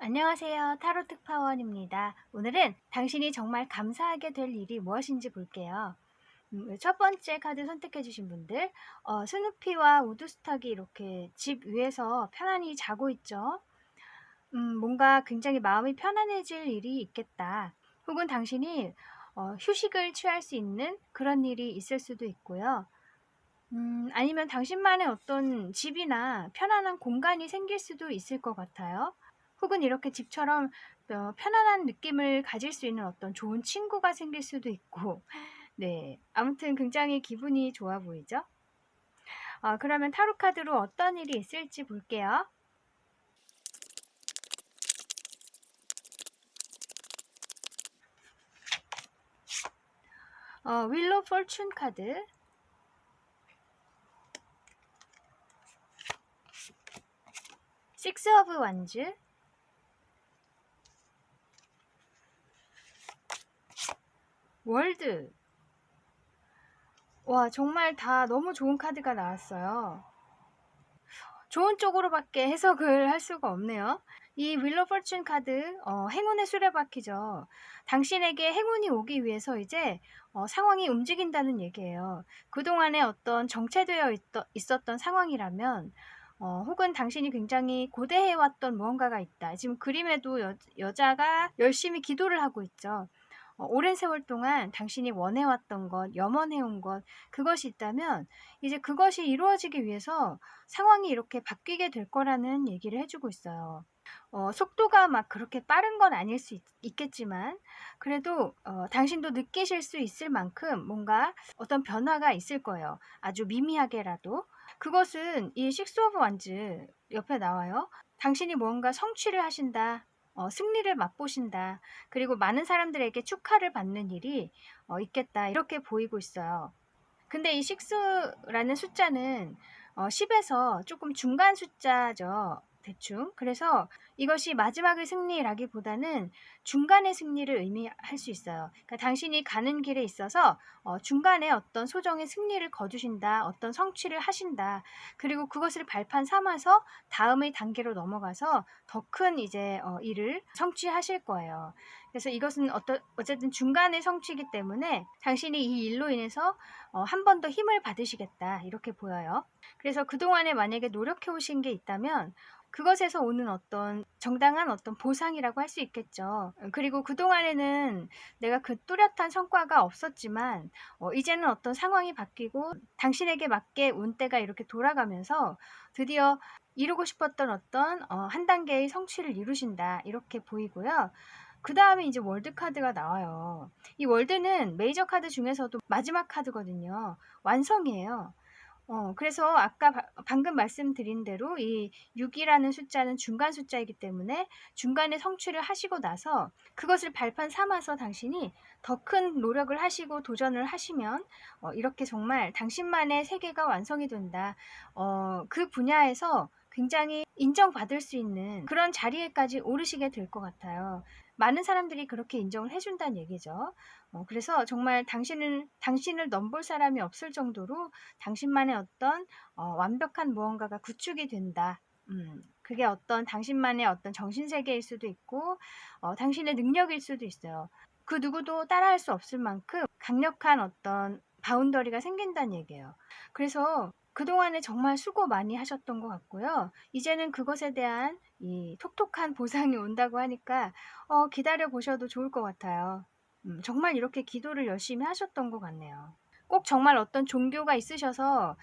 안녕하세요. 타로 특파원입니다. 오늘은 당신이 정말 감사하게 될 일이 무엇인지 볼게요. 첫 번째 카드 선택해 주신 분들, 스누피와 우드스탁이 이렇게 집 위에서 편안히 자고 있죠. 뭔가 굉장히 마음이 편안해질 일이 있겠다. 혹은 당신이 휴식을 취할 수 있는 그런 일이 있을 수도 있고요. 아니면 당신만의 어떤 집이나 편안한 공간이 생길 수도 있을 것 같아요. 혹은 이렇게 집처럼 편안한 느낌을 가질 수 있는 어떤 좋은 친구가 생길 수도 있고, 네. 아무튼 굉장히 기분이 좋아 보이죠? 그러면 타로 카드로 어떤 일이 있을지 볼게요. 윌로 포춘 카드, 식스 오브 완즈, 월드. 와, 정말 다 너무 좋은 카드가 나왔어요. 좋은 쪽으로밖에 해석을 할 수가 없네요. 이 윌로 포춘 카드, 행운의 수레바퀴죠. 당신에게 행운이 오기 위해서 이제 상황이 움직인다는 얘기예요. 그동안에 어떤 정체되어 있었던 상황이라면, 혹은 당신이 굉장히 고대해왔던 무언가가 있다. 지금 그림에도 여자가 열심히 기도를 하고 있죠. 오랜 세월 동안 당신이 원해왔던 것, 염원해온 것, 그것이 있다면 이제 그것이 이루어지기 위해서 상황이 이렇게 바뀌게 될 거라는 얘기를 해주고 있어요. 속도가 막 그렇게 빠른 건 아닐 수 있겠지만 그래도 당신도 느끼실 수 있을 만큼 뭔가 어떤 변화가 있을 거예요. 아주 미미하게라도. 그것은 이 식스 오브 완즈 옆에 나와요. 당신이 뭔가 성취를 하신다. 승리를 맛보신다. 그리고 많은 사람들에게 축하를 받는 일이 있겠다. 이렇게 보이고 있어요. 근데 이 6라는 숫자는 10에서 조금 중간 숫자죠. 대충. 그래서 이것이 마지막의 승리라기보다는 중간의 승리를 의미할 수 있어요. 그러니까 당신이 가는 길에 있어서 중간에 어떤 소정의 승리를 거두신다. 어떤 성취를 하신다. 그리고 그것을 발판 삼아서 다음의 단계로 넘어가서 더 큰 이제 일을 성취하실 거예요. 그래서 이것은 어쨌든 중간의 성취이기 때문에 당신이 이 일로 인해서 한 번 더 힘을 받으시겠다 이렇게 보여요. 그래서 그동안에 만약에 노력해 오신 게 있다면 그것에서 오는 어떤 정당한 어떤 보상이라고 할 수 있겠죠. 그리고 그동안에는 내가 그 뚜렷한 성과가 없었지만 이제는 어떤 상황이 바뀌고 당신에게 맞게 운대가 이렇게 돌아가면서 드디어 이루고 싶었던 어떤 한 단계의 성취를 이루신다 이렇게 보이고요. 그 다음에 이제 월드 카드가 나와요. 이 월드는 메이저 카드 중에서도 마지막 카드거든요. 완성이에요. 그래서 아까 방금 말씀드린 대로 이 6이라는 숫자는 중간 숫자이기 때문에 중간에 성취를 하시고 나서 그것을 발판 삼아서 당신이 더 큰 노력을 하시고 도전을 하시면 이렇게 정말 당신만의 세계가 완성이 된다. 그 분야에서 굉장히 인정받을 수 있는 그런 자리에까지 오르시게 될 것 같아요. 많은 사람들이 그렇게 인정을 해준다는 얘기죠. 그래서 정말 당신을 넘볼 사람이 없을 정도로 당신만의 어떤 완벽한 무언가가 구축이 된다. 그게 어떤 당신만의 어떤 정신세계일 수도 있고 당신의 능력일 수도 있어요. 그 누구도 따라할 수 없을 만큼 강력한 어떤 바운더리가 생긴다는 얘기예요. 그래서 그동안에 정말 수고 많이 하셨던 것 같고요. 이제는 그것에 대한 이 톡톡한 보상이 온다고 하니까 기다려 보셔도 좋을 것 같아요. 정말 이렇게 기도를 열심히 하셨던 것 같네요. 꼭 정말 어떤 종교가 있으셔서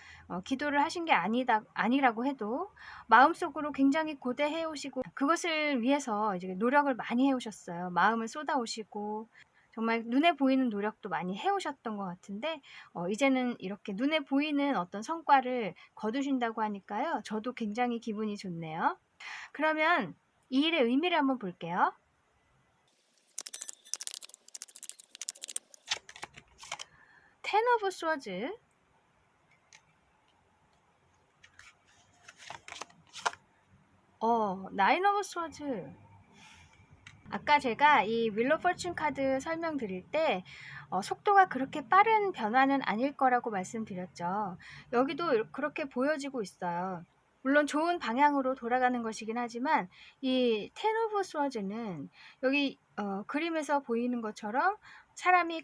기도를 하신 게 아니라고 해도 마음속으로 굉장히 고대해 오시고 그것을 위해서 이제 노력을 많이 해 오셨어요. 마음을 쏟아 오시고 정말 눈에 보이는 노력도 많이 해오셨던 것 같은데 이제는 이렇게 눈에 보이는 어떤 성과를 거두신다고 하니까요. 저도 굉장히 기분이 좋네요. 그러면 이 일의 의미를 한번 볼게요. 텐 오브 스워즈, 나인 오브 스워즈. 아까 제가 이 윌 오브 포춘 카드 설명드릴 때 속도가 그렇게 빠른 변화는 아닐 거라고 말씀드렸죠. 여기도 그렇게 보여지고 있어요. 물론 좋은 방향으로 돌아가는 것이긴 하지만 이 텐 오브 스워즈는 여기 그림에서 보이는 것처럼 사람이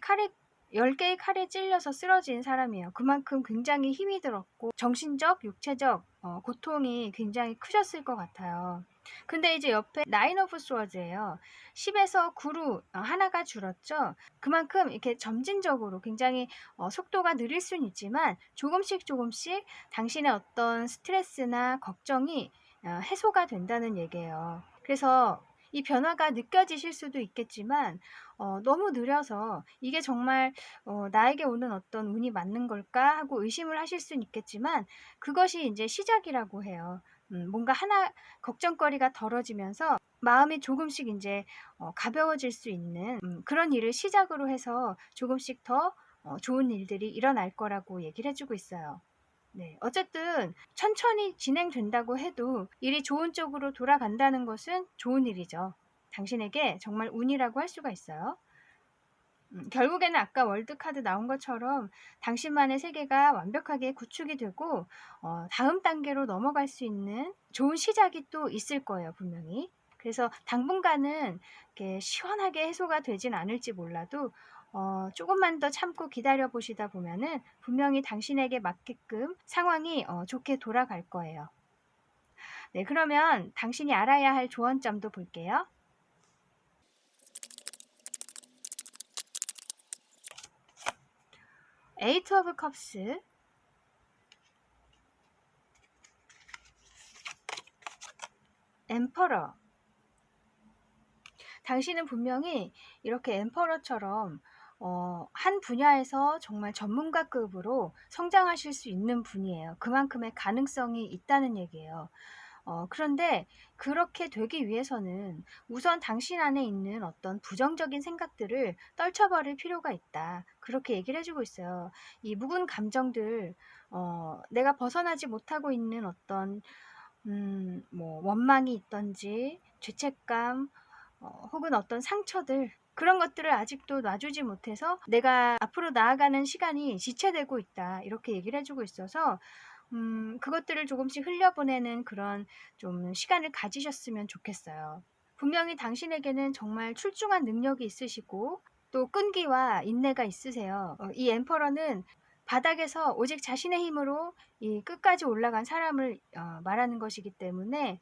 10개의 칼에 찔려서 쓰러진 사람이에요. 그만큼 굉장히 힘이 들었고 정신적, 육체적 고통이 굉장히 크셨을 것 같아요. 근데 이제 옆에 나인 오브 스워즈예요. 10에서 9로 하나가 줄었죠. 그만큼 이렇게 점진적으로 굉장히 속도가 느릴 수는 있지만 조금씩 조금씩 당신의 어떤 스트레스나 걱정이 해소가 된다는 얘기예요. 그래서 이 변화가 느껴지실 수도 있겠지만 너무 느려서 이게 정말 나에게 오는 어떤 운이 맞는 걸까 하고 의심을 하실 수는 있겠지만 그것이 이제 시작이라고 해요. 뭔가 하나 걱정거리가 덜어지면서 마음이 조금씩 이제 가벼워질 수 있는 그런 일을 시작으로 해서 조금씩 더 좋은 일들이 일어날 거라고 얘기를 해주고 있어요. 네, 어쨌든 천천히 진행된다고 해도 일이 좋은 쪽으로 돌아간다는 것은 좋은 일이죠. 당신에게 정말 운이라고 할 수가 있어요. 결국에는 아까 월드카드 나온 것처럼 당신만의 세계가 완벽하게 구축이 되고 다음 단계로 넘어갈 수 있는 좋은 시작이 또 있을 거예요, 분명히. 그래서 당분간은 이렇게 시원하게 해소가 되진 않을지 몰라도 조금만 더 참고 기다려 보시다 보면은 분명히 당신에게 맞게끔 상황이 좋게 돌아갈 거예요. 네, 그러면 당신이 알아야 할 조언점도 볼게요. 에이트 오브 컵스, 엠퍼러. 당신은 분명히 이렇게 엠퍼러처럼 한 분야에서 정말 전문가급으로 성장하실 수 있는 분이에요. 그만큼의 가능성이 있다는 얘기예요. 그런데 그렇게 되기 위해서는 우선 당신 안에 있는 어떤 부정적인 생각들을 떨쳐버릴 필요가 있다. 그렇게 얘기를 해주고 있어요. 이 묵은 감정들, 내가 벗어나지 못하고 있는 어떤 뭐 원망이 있던지 죄책감 혹은 어떤 상처들 그런 것들을 아직도 놔주지 못해서 내가 앞으로 나아가는 시간이 지체되고 있다 이렇게 얘기를 해주고 있어서 그것들을 조금씩 흘려보내는 그런 좀 시간을 가지셨으면 좋겠어요. 분명히 당신에게는 정말 출중한 능력이 있으시고 또 끈기와 인내가 있으세요. 이 엠퍼러는 바닥에서 오직 자신의 힘으로 이 끝까지 올라간 사람을 말하는 것이기 때문에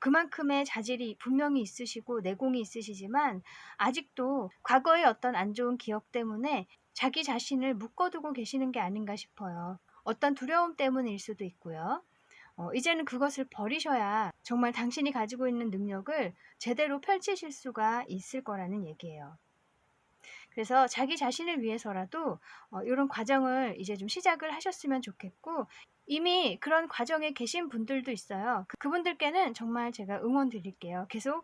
그만큼의 자질이 분명히 있으시고 내공이 있으시지만 아직도 과거의 어떤 안 좋은 기억 때문에 자기 자신을 묶어두고 계시는 게 아닌가 싶어요. 어떤 두려움 때문일 수도 있고요. 이제는 그것을 버리셔야 정말 당신이 가지고 있는 능력을 제대로 펼치실 수가 있을 거라는 얘기예요. 그래서 자기 자신을 위해서라도 이런 과정을 이제 좀 시작을 하셨으면 좋겠고 이미 그런 과정에 계신 분들도 있어요. 그분들께는 정말 제가 응원 드릴게요. 계속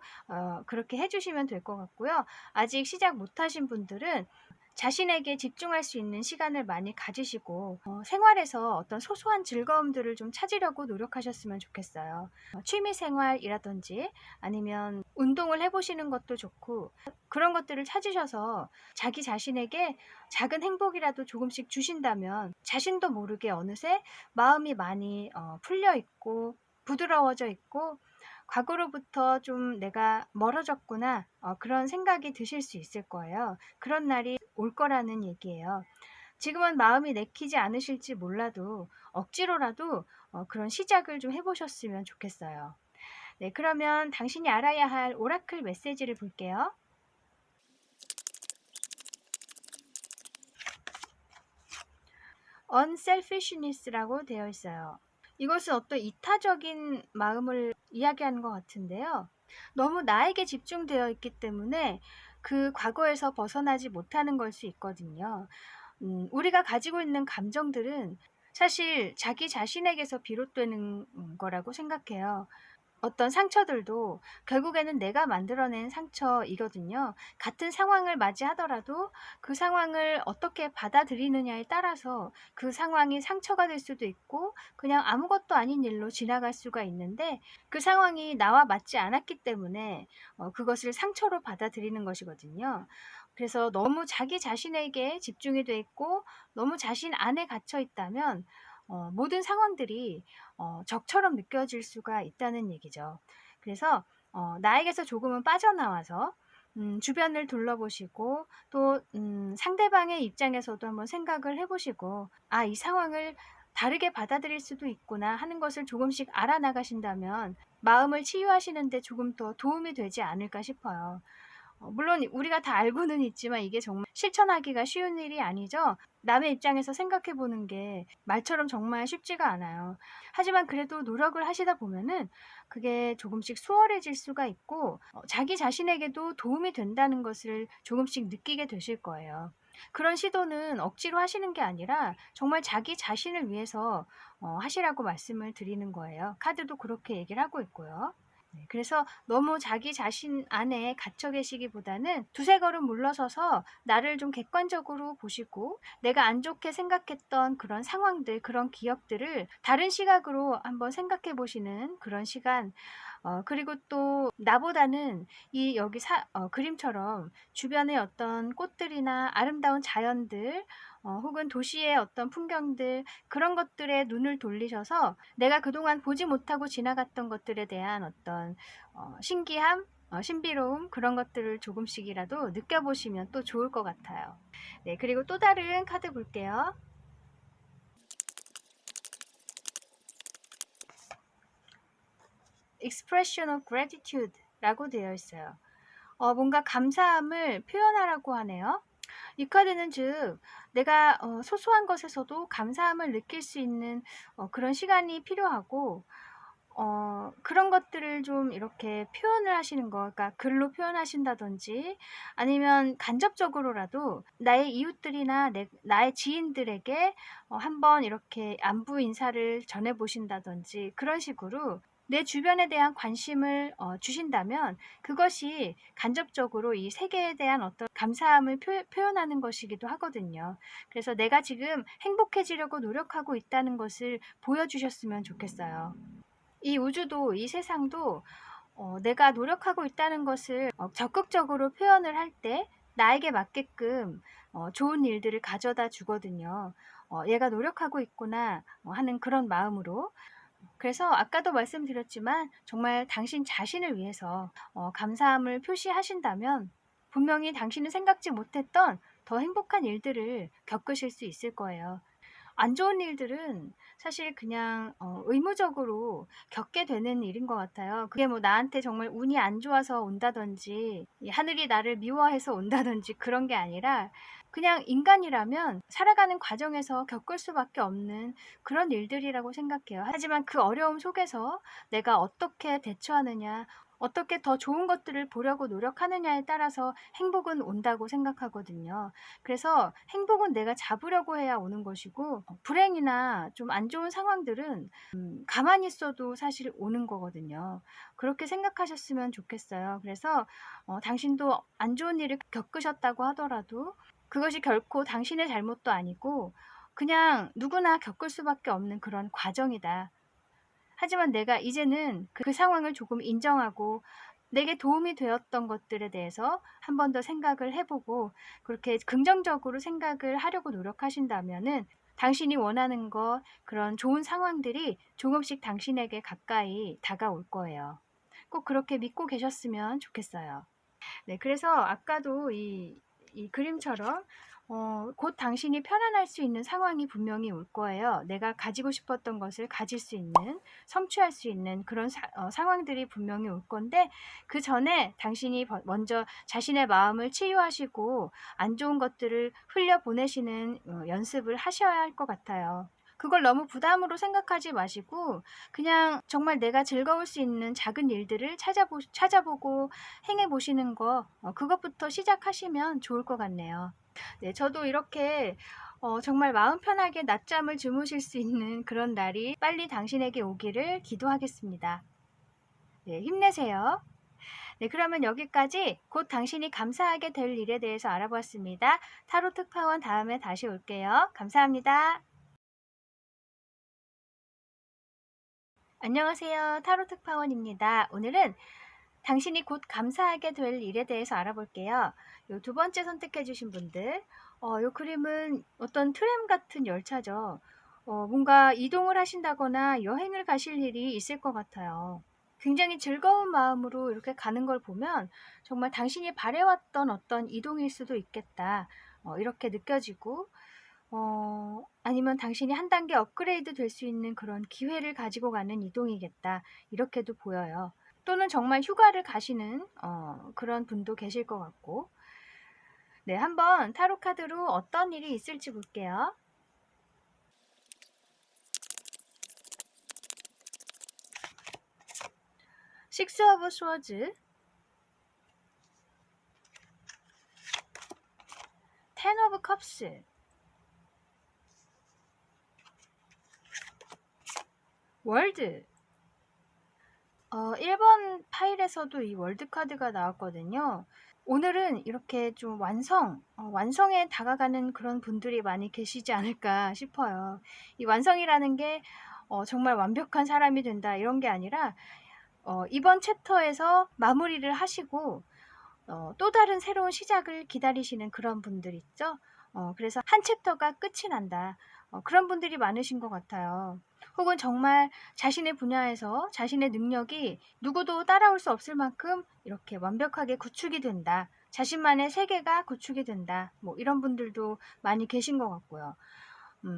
그렇게 해주시면 될 것 같고요. 아직 시작 못하신 분들은 자신에게 집중할 수 있는 시간을 많이 가지시고 생활에서 어떤 소소한 즐거움들을 좀 찾으려고 노력하셨으면 좋겠어요. 취미 생활이라든지 아니면 운동을 해보시는 것도 좋고 그런 것들을 찾으셔서 자기 자신에게 작은 행복이라도 조금씩 주신다면 자신도 모르게 어느새 마음이 많이 풀려 있고 부드러워져 있고 과거로부터 좀 내가 멀어졌구나 그런 생각이 드실 수 있을 거예요. 그런 날이 올 거라는 얘기예요. 지금은 마음이 내키지 않으실지 몰라도 억지로라도 그런 시작을 좀 해보셨으면 좋겠어요. 네, 그러면 당신이 알아야 할 오라클 메시지를 볼게요. unselfishness라고 되어 있어요. 이것은 어떤 이타적인 마음을 이야기하는 것 같은데요. 너무 나에게 집중되어 있기 때문에 그 과거에서 벗어나지 못하는 걸 수 있거든요. 우리가 가지고 있는 감정들은 사실 자기 자신에게서 비롯되는 거라고 생각해요. 어떤 상처들도 결국에는 내가 만들어낸 상처이거든요. 같은 상황을 맞이하더라도 그 상황을 어떻게 받아들이느냐에 따라서 그 상황이 상처가 될 수도 있고 그냥 아무것도 아닌 일로 지나갈 수가 있는데, 그 상황이 나와 맞지 않았기 때문에 그것을 상처로 받아들이는 것이거든요. 그래서 너무 자기 자신에게 집중이 돼 있고 너무 자신 안에 갇혀 있다면 모든 상황들이 적처럼 느껴질 수가 있다는 얘기죠. 그래서 나에게서 조금은 빠져나와서 주변을 둘러보시고 또 상대방의 입장에서도 한번 생각을 해보시고, 아, 이 상황을 다르게 받아들일 수도 있구나 하는 것을 조금씩 알아나가신다면 마음을 치유하시는 데 조금 더 도움이 되지 않을까 싶어요. 물론 우리가 다 알고는 있지만 이게 정말 실천하기가 쉬운 일이 아니죠. 남의 입장에서 생각해 보는 게 말처럼 정말 쉽지가 않아요. 하지만 그래도 노력을 하시다 보면은 그게 조금씩 수월해질 수가 있고 자기 자신에게도 도움이 된다는 것을 조금씩 느끼게 되실 거예요. 그런 시도는 억지로 하시는 게 아니라 정말 자기 자신을 위해서 하시라고 말씀을 드리는 거예요. 카드도 그렇게 얘기를 하고 있고요. 네, 그래서 너무 자기 자신 안에 갇혀 계시기보다는 두세 걸음 물러서서 나를 좀 객관적으로 보시고 내가 안 좋게 생각했던 그런 상황들, 그런 기억들을 다른 시각으로 한번 생각해 보시는 그런 시간, 그리고 또 나보다는 이 여기 그림처럼 주변의 어떤 꽃들이나 아름다운 자연들, 혹은 도시의 어떤 풍경들, 그런 것들에 눈을 돌리셔서 내가 그동안 보지 못하고 지나갔던 것들에 대한 어떤 신기함, 신비로움, 그런 것들을 조금씩이라도 느껴보시면 또 좋을 것 같아요. 네, 그리고 또 다른 카드 볼게요. Expression of Gratitude 라고 되어 있어요. 뭔가 감사함을 표현하라고 하네요. 이 카드는 즉 내가 소소한 것에서도 감사함을 느낄 수 있는 그런 시간이 필요하고, 그런 것들을 좀 이렇게 표현을 하시는 거, 그러니까 글로 표현하신다든지 아니면 간접적으로라도 나의 이웃들이나 나의 지인들에게 한번 이렇게 안부 인사를 전해 보신다든지, 그런 식으로 내 주변에 대한 관심을 주신다면 그것이 간접적으로 이 세계에 대한 어떤 감사함을 표현하는 것이기도 하거든요. 그래서 내가 지금 행복해지려고 노력하고 있다는 것을 보여주셨으면 좋겠어요. 이 우주도, 이 세상도 내가 노력하고 있다는 것을 적극적으로 표현을 할 때 나에게 맞게끔 좋은 일들을 가져다 주거든요. 얘가 노력하고 있구나 하는 그런 마음으로. 그래서 아까도 말씀드렸지만 정말 당신 자신을 위해서 감사함을 표시하신다면 분명히 당신은 생각지 못했던 더 행복한 일들을 겪으실 수 있을 거예요. 안 좋은 일들은 사실 그냥 의무적으로 겪게 되는 일인 것 같아요. 그게 뭐 나한테 정말 운이 안 좋아서 온다든지 이 하늘이 나를 미워해서 온다든지 그런 게 아니라 그냥 인간이라면 살아가는 과정에서 겪을 수밖에 없는 그런 일들이라고 생각해요. 하지만 그 어려움 속에서 내가 어떻게 대처하느냐, 어떻게 더 좋은 것들을 보려고 노력하느냐에 따라서 행복은 온다고 생각하거든요. 그래서 행복은 내가 잡으려고 해야 오는 것이고, 불행이나 좀 안 좋은 상황들은 가만히 있어도 사실 오는 거거든요. 그렇게 생각하셨으면 좋겠어요. 그래서 당신도 안 좋은 일을 겪으셨다고 하더라도 그것이 결코 당신의 잘못도 아니고 그냥 누구나 겪을 수밖에 없는 그런 과정이다. 하지만 내가 이제는 그 상황을 조금 인정하고 내게 도움이 되었던 것들에 대해서 한 번 더 생각을 해보고 그렇게 긍정적으로 생각을 하려고 노력하신다면은 당신이 원하는 것, 그런 좋은 상황들이 조금씩 당신에게 가까이 다가올 거예요. 꼭 그렇게 믿고 계셨으면 좋겠어요. 네, 그래서 아까도 이 그림처럼 곧 당신이 편안할 수 있는 상황이 분명히 올 거예요. 내가 가지고 싶었던 것을 가질 수 있는, 성취할 수 있는 그런 상황들이 분명히 올 건데, 그 전에 당신이 먼저 자신의 마음을 치유하시고 안 좋은 것들을 흘려보내시는 연습을 하셔야 할 것 같아요. 그걸 너무 부담으로 생각하지 마시고 그냥 정말 내가 즐거울 수 있는 작은 일들을 찾아보고 행해 보시는 거 그것부터 시작하시면 좋을 것 같네요. 네, 저도 이렇게 정말 마음 편하게 낮잠을 주무실 수 있는 그런 날이 빨리 당신에게 오기를 기도하겠습니다. 네, 힘내세요. 네, 그러면 여기까지 곧 당신이 감사하게 될 일에 대해서 알아보았습니다. 타로 특파원 다음에 다시 올게요. 감사합니다. 안녕하세요. 타로 특파원입니다. 오늘은 당신이 곧 감사하게 될 일에 대해서 알아볼게요. 요 두 번째 선택해 주신 분들, 요 그림은 어떤 트램 같은 열차죠. 뭔가 이동을 하신다거나 여행을 가실 일이 있을 것 같아요. 굉장히 즐거운 마음으로 이렇게 가는 걸 보면 정말 당신이 바래왔던 어떤 이동일 수도 있겠다. 이렇게 느껴지고, 아니면 당신이 한 단계 업그레이드 될 수 있는 그런 기회를 가지고 가는 이동이겠다. 이렇게도 보여요. 또는 정말 휴가를 가시는 그런 분도 계실 것 같고. 네, 한번 타로 카드로 어떤 일이 있을지 볼게요. 식스 오브 스워즈, 텐 오브 컵스, 월드. 1번 파일에서도 이 월드 카드가 나왔거든요. 오늘은 이렇게 좀 완성에 다가가는 그런 분들이 많이 계시지 않을까 싶어요. 이 완성이라는 게 정말 완벽한 사람이 된다 이런 게 아니라 이번 챕터에서 마무리를 하시고 또 다른 새로운 시작을 기다리시는 그런 분들 있죠. 그래서 한 챕터가 끝이 난다. 그런 분들이 많으신 것 같아요. 혹은 정말 자신의 분야에서 자신의 능력이 누구도 따라올 수 없을 만큼 이렇게 완벽하게 구축이 된다. 자신만의 세계가 구축이 된다. 뭐 이런 분들도 많이 계신 것 같고요.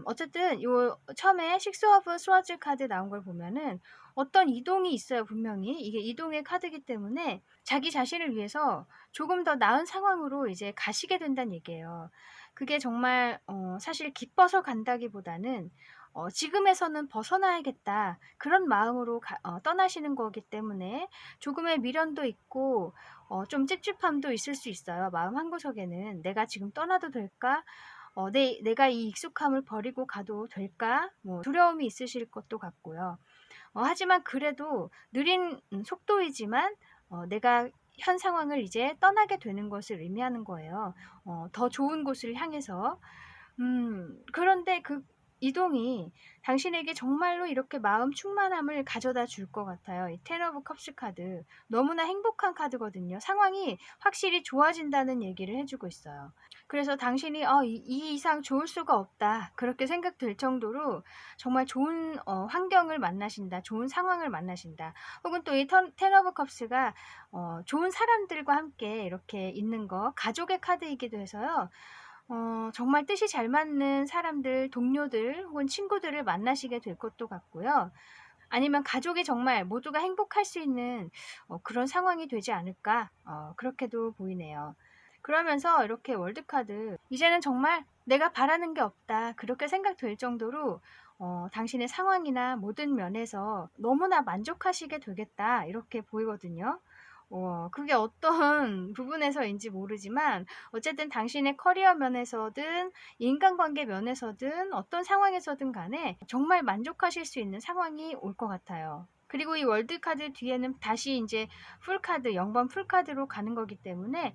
어쨌든 요 처음에 식스 오브 스워즈 카드 나온 걸 보면은 어떤 이동이 있어요, 분명히. 이게 이동의 카드이기 때문에 자기 자신을 위해서 조금 더 나은 상황으로 이제 가시게 된다는 얘기예요. 그게 정말 사실 기뻐서 간다기보다는 지금에서는 벗어나야겠다. 그런 마음으로 떠나시는 거기 때문에 조금의 미련도 있고 좀 찝찝함도 있을 수 있어요. 마음 한구석에는 '내가 지금 떠나도 될까? 내가 이 익숙함을 버리고 가도 될까?' 뭐 두려움이 있으실 것도 같고요. 하지만 그래도 느린 속도이지만 내가 현 상황을 이제 떠나게 되는 것을 의미하는 거예요. 더 좋은 곳을 향해서. 그런데 그 이동이 당신에게 정말로 이렇게 마음 충만함을 가져다 줄 것 같아요. 이 텐 오브 컵스 카드. 너무나 행복한 카드거든요. 상황이 확실히 좋아진다는 얘기를 해 주고 있어요. 그래서 당신이 이 이상 좋을 수가 없다. 그렇게 생각될 정도로 정말 좋은 환경을 만나신다. 좋은 상황을 만나신다. 혹은 또 이 텐 오브 컵스가 좋은 사람들과 함께 이렇게 있는 거, 가족의 카드이기도 해서요. 정말 뜻이 잘 맞는 사람들, 동료들 혹은 친구들을 만나시게 될 것도 같고요. 아니면 가족이 정말 모두가 행복할 수 있는 그런 상황이 되지 않을까 그렇게도 보이네요. 그러면서 이렇게 월드카드 이제는 정말 '내가 바라는 게 없다.' 그렇게 생각될 정도로 당신의 상황이나 모든 면에서 너무나 만족하시게 되겠다 이렇게 보이거든요. 그게 어떤 부분에서인지 모르지만 어쨌든 당신의 커리어 면에서든 인간관계 면에서든 어떤 상황에서든 간에 정말 만족하실 수 있는 상황이 올 것 같아요. 그리고 이 월드 카드 뒤에는 다시 인제 풀 카드 0번 풀 카드로 가는 거기 때문에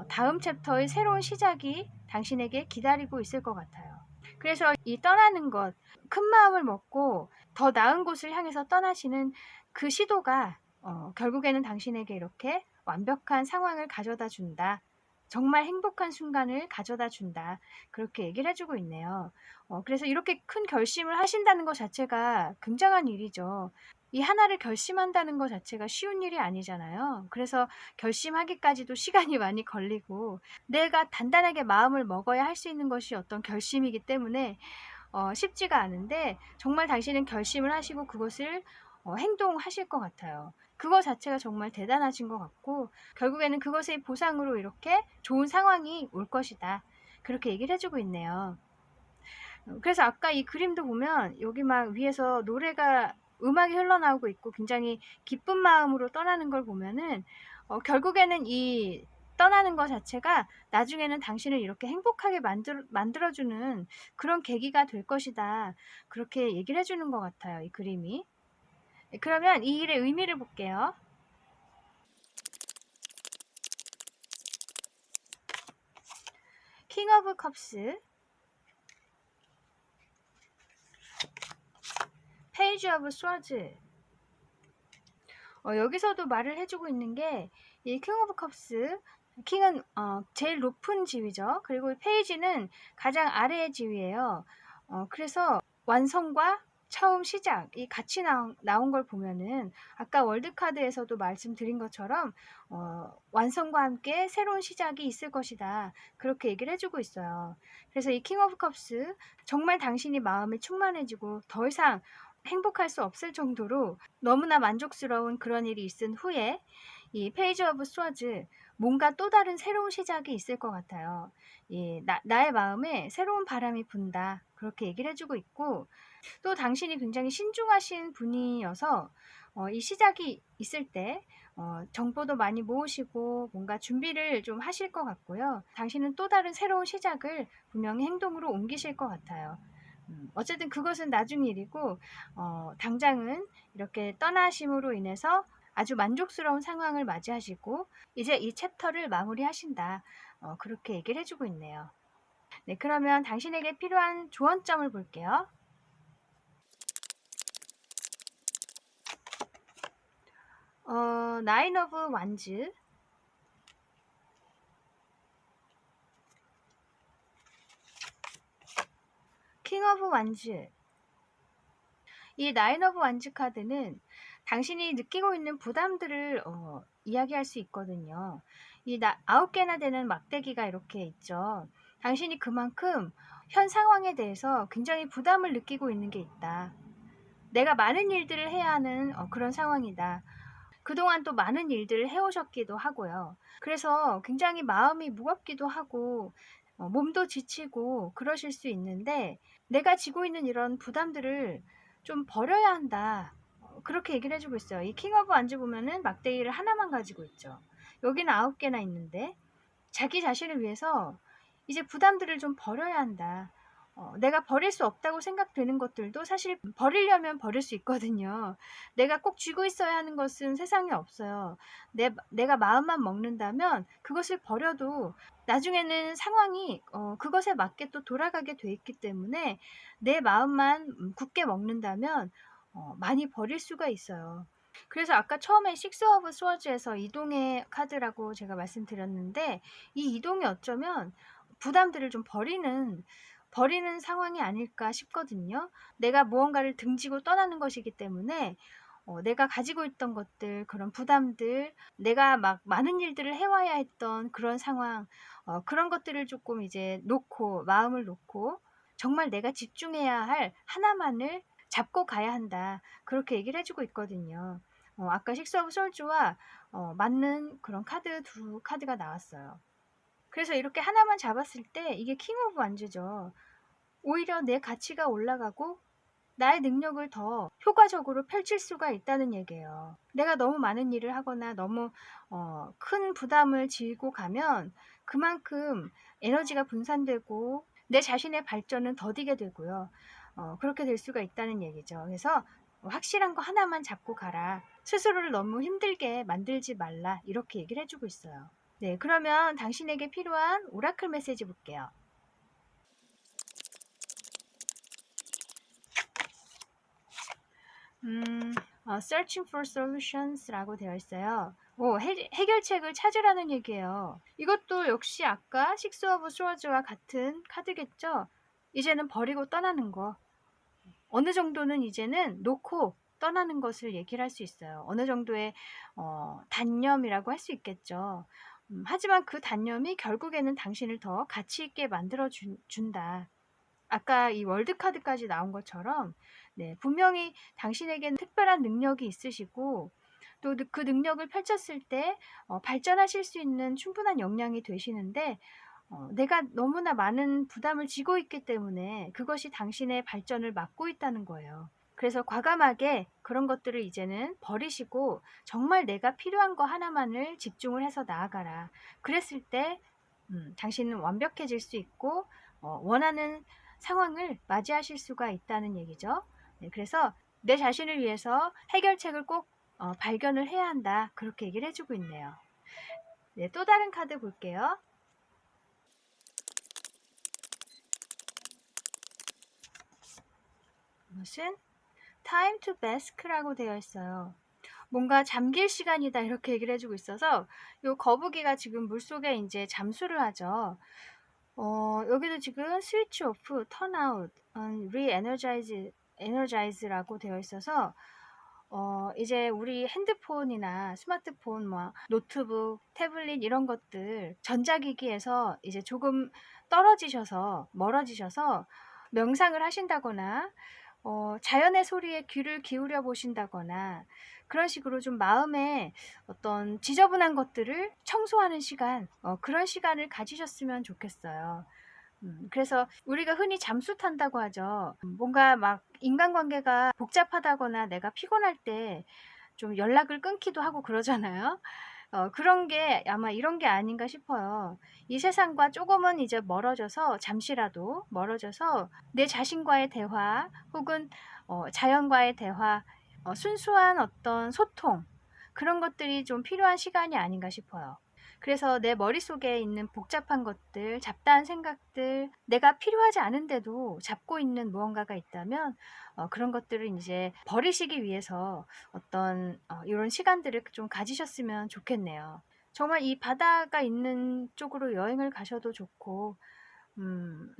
다음 챕터의 새로운 시작이 당신에게 기다리고 있을 것 같아요. 그래서 이 떠나는 것, 큰 마음을 먹고 더 나은 곳을 향해서 떠나시는 그 시도가 결국에는 당신에게 이렇게 완벽한 상황을 가져다 준다. 정말 행복한 순간을 가져다 준다. 그렇게 얘기를 해 주고 있네요. 그래서 이렇게 큰 결심을 하신다는 것 자체가 굉장한 일이죠. 이 하나를 결심한다는 것 자체가 쉬운 일이 아니잖아요. 그래서 결심하기까지도 시간이 많이 걸리고 내가 단단하게 마음을 먹어야 할 수 있는 것이 어떤 결심이기 때문에 쉽지가 않은데 정말 당신은 결심을 하시고 그것을 행동하실 것 같아요. 그거 자체가 정말 대단하신 것 같고 결국에는 그것의 보상으로 이렇게 좋은 상황이 올 것이다. 그렇게 얘기를 해 주고 있네요. 그래서 아까 이 그림도 보면 여기 막 위에서 노래가 음악이 흘러나오고 있고 굉장히 기쁜 마음으로 떠나는 걸 보면은 결국에는 이 떠나는 것 자체가 나중에는 당신을 이렇게 행복하게 만들어주는 그런 계기가 될 것이다. 그렇게 얘기를 해주는 것 같아요, 이 그림이. 그러면 이 일의 의미를 볼게요. 킹 오브 컵스, 페이지 오브 스워즈. 여기서도 말을 해주고 있는 게 이 킹 오브 컵스, 킹은 제일 높은 지위죠. 그리고 페이지는 가장 아래의 지위예요. 그래서 완성과 처음 시작이 같이 나온 걸 보면은 아까 월드카드에서도 말씀드린 것처럼 완성과 함께 새로운 시작이 있을 것이다. 그렇게 얘기를 해주고 있어요. 그래서 이 킹 오브 컵스, 정말 당신이 마음이 충만해지고 더 이상 행복할 수 없을 정도로 너무나 만족스러운 그런 일이 있은 후에 이 페이지 오브 스워즈, 뭔가 또 다른 새로운 시작이 있을 것 같아요. 나의 마음에 새로운 바람이 분다. 그렇게 얘기를 해주고 있고, 또 당신이 굉장히 신중하신 분이어서 이 시작이 있을 때 정보도 많이 모으시고 뭔가 준비를 좀 하실 것 같고요. 당신은 또 다른 새로운 시작을 분명히 행동으로 옮기실 것 같아요. 어쨌든 그것은 나중 일이고 당장은 이렇게 떠나심으로 인해서 아주 만족스러운 상황을 맞이하시고 이제 이 챕터를 마무리하신다. 그렇게 얘기를 해주고 있네요. 네, 그러면 당신에게 필요한 조언점을 볼게요. 나인 오브 완즈, 킹 오브 완즈. 이 나인 오브 완즈 카드는 당신이 느끼고 있는 부담들을 이야기할 수 있거든요. 이 9개나 되는 막대기가 이렇게 있죠. 당신이 그만큼 현 상황에 대해서 굉장히 부담을 느끼고 있는 게 있다. 내가 많은 일들을 해야 하는 그런 상황이다. 그동안 또 많은 일들을 해오셨기도 하고요. 그래서 굉장히 마음이 무겁기도 하고 몸도 지치고 그러실 수 있는데 내가 지고 있는 이런 부담들을 좀 버려야 한다. 그렇게 얘기를 해주고 있어요. 이 킹 오브 완즈 보면은 막대기를 하나만 가지고 있죠. 여기는 9개나 있는데 자기 자신을 위해서 이제 부담들을 좀 버려야 한다. 내가 버릴 수 없다고 생각되는 것들도 사실 버리려면 버릴 수 있거든요. 내가 꼭 쥐고 있어야 하는 것은 세상에 없어요. 내가 마음만 먹는다면 그것을 버려도 나중에는 상황이 그것에 맞게 또 돌아가게 돼 있기 때문에 내 마음만 굳게 먹는다면 많이 버릴 수가 있어요. 그래서 아까 처음에 식스 오브 스워즈에서 이동의 카드라고 제가 말씀드렸는데 이 이동이 어쩌면 부담들을 좀 버리는 상황이 아닐까 싶거든요. 내가 무언가를 등지고 떠나는 것이기 때문에 내가 가지고 있던 것들, 그런 부담들, 내가 막 많은 일들을 해와야 했던 그런 상황, 그런 것들을 조금 이제 놓고, 마음을 놓고, 정말 내가 집중해야 할 하나만을 잡고 가야 한다. 그렇게 얘기를 해주고 있거든요. 아까 식스 오브 솔즈와 맞는 그런 두 카드가 나왔어요. 그래서 이렇게 하나만 잡았을 때 이게 킹 오브 완즈죠. 오히려 내 가치가 올라가고 나의 능력을 더 효과적으로 펼칠 수가 있다는 얘기예요. 내가 너무 많은 일을 하거나 너무 큰 부담을 지고 가면 그만큼 에너지가 분산되고 내 자신의 발전은 더디게 되고요. 그렇게 될 수가 있다는 얘기죠. 그래서 확실한 거 하나만 잡고 가라. 스스로를 너무 힘들게 만들지 말라. 이렇게 얘기를 해주고 있어요. 네, 그러면 당신에게 필요한 오라클 메시지 볼게요. Searching for Solutions라고 되어 있어요. 해결책을 찾으라는 얘기예요. 이것도 역시 아까 식스 오브 스워즈와 같은 카드겠죠? 이제는 버리고 떠나는 거. 어느 정도는 이제는 놓고 떠나는 것을 얘기를 할 수 있어요. 어느 정도의 단념이라고 할 수 있겠죠. 하지만 그 단념이 결국에는 당신을 더 가치 있게 만들어 준다. 아까 이 월드카드까지 나온 것처럼 네, 분명히 당신에게는 특별한 능력이 있으시고 또 그 능력을 펼쳤을 때 발전하실 수 있는 충분한 역량이 되시는데 내가 너무나 많은 부담을 지고 있기 때문에 그것이 당신의 발전을 막고 있다는 거예요. 그래서 과감하게 그런 것들을 이제는 버리시고 정말 내가 필요한 거 하나만을 집중을 해서 나아가라. 그랬을 때 당신은 완벽해질 수 있고 원하는 상황을 맞이하실 수가 있다는 얘기죠. 네, 그래서 내 자신을 위해서 해결책을 꼭 발견을 해야 한다. 그렇게 얘기를 해주고 있네요. 네, 또 다른 카드 볼게요. 이것은 time to bask라고 되어 있어요. 뭔가 잠길 시간이다 이렇게 얘기를 해주고 있어서 요 거북이가 지금 물속에 이제 잠수를 하죠. 여기도 지금 switch off, turn out, re-energize라고 되어 있어서 이제 우리 핸드폰이나 스마트폰, 뭐 노트북, 태블릿 이런 것들 전자기기에서 이제 조금 떨어지셔서 멀어지셔서 명상을 하신다거나 자연의 소리에 귀를 기울여 보신다거나 그런 식으로 좀 마음에 어떤 지저분한 것들을 청소하는 시간, 그런 시간을 가지셨으면 좋겠어요. 그래서 우리가 흔히 잠수 탄다고 하죠. 뭔가 막 인간관계가 복잡하다거나 내가 피곤할 때 좀 연락을 끊기도 하고 그러잖아요. 그런 게 아마 이런 게 아닌가 싶어요. 이 세상과 조금은 이제 멀어져서 잠시라도 멀어져서 내 자신과의 대화 혹은 자연과의 대화, 순수한 어떤 소통 그런 것들이 좀 필요한 시간이 아닌가 싶어요. 그래서 내 머릿속에 있는 복잡한 것들, 잡다한 생각들, 내가 필요하지 않은데도 잡고 있는 무언가가 있다면 그런 것들을 이제 버리시기 위해서 어떤 이런 시간들을 좀 가지셨으면 좋겠네요. 정말 이 바다가 있는 쪽으로 여행을 가셔도 좋고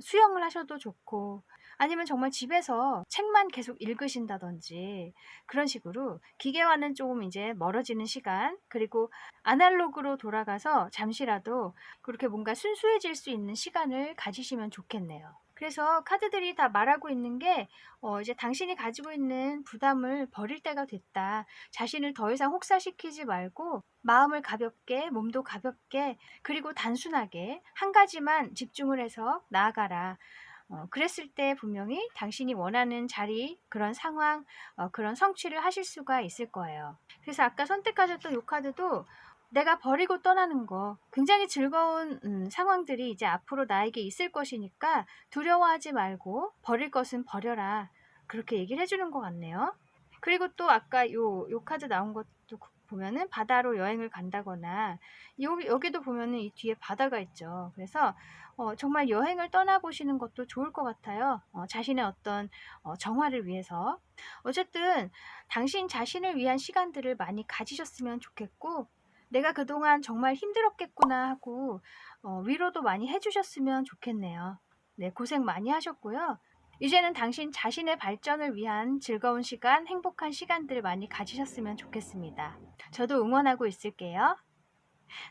수영을 하셔도 좋고 아니면 정말 집에서 책만 계속 읽으신다든지 그런 식으로 기계와는 조금 이제 멀어지는 시간 그리고 아날로그로 돌아가서 잠시라도 그렇게 뭔가 순수해질 수 있는 시간을 가지시면 좋겠네요. 그래서 카드들이 다 말하고 있는 게 이제 당신이 가지고 있는 부담을 버릴 때가 됐다. 자신을 더 이상 혹사시키지 말고 마음을 가볍게, 몸도 가볍게, 그리고 단순하게 한 가지만 집중을 해서 나아가라. 그랬을 때 분명히 당신이 원하는 자리, 그런 상황, 그런 성취를 하실 수가 있을 거예요. 그래서 아까 선택하셨던 요 카드도 내가 버리고 떠나는 거 굉장히 즐거운 상황들이 이제 앞으로 나에게 있을 것이니까 두려워하지 말고 버릴 것은 버려라. 그렇게 얘기를 해주는 것 같네요. 그리고 또 아까 요 카드 나온 것도 보면은 바다로 여행을 간다거나 여기도 보면은 이 뒤에 바다가 있죠. 그래서 정말 여행을 떠나보시는 것도 좋을 것 같아요. 자신의 어떤 정화를 위해서. 어쨌든 당신 자신을 위한 시간들을 많이 가지셨으면 좋겠고 내가 그동안 정말 힘들었겠구나 하고 위로도 많이 해주셨으면 좋겠네요. 네, 고생 많이 하셨고요. 이제는 당신 자신의 발전을 위한 즐거운 시간, 행복한 시간들 많이 가지셨으면 좋겠습니다. 저도 응원하고 있을게요.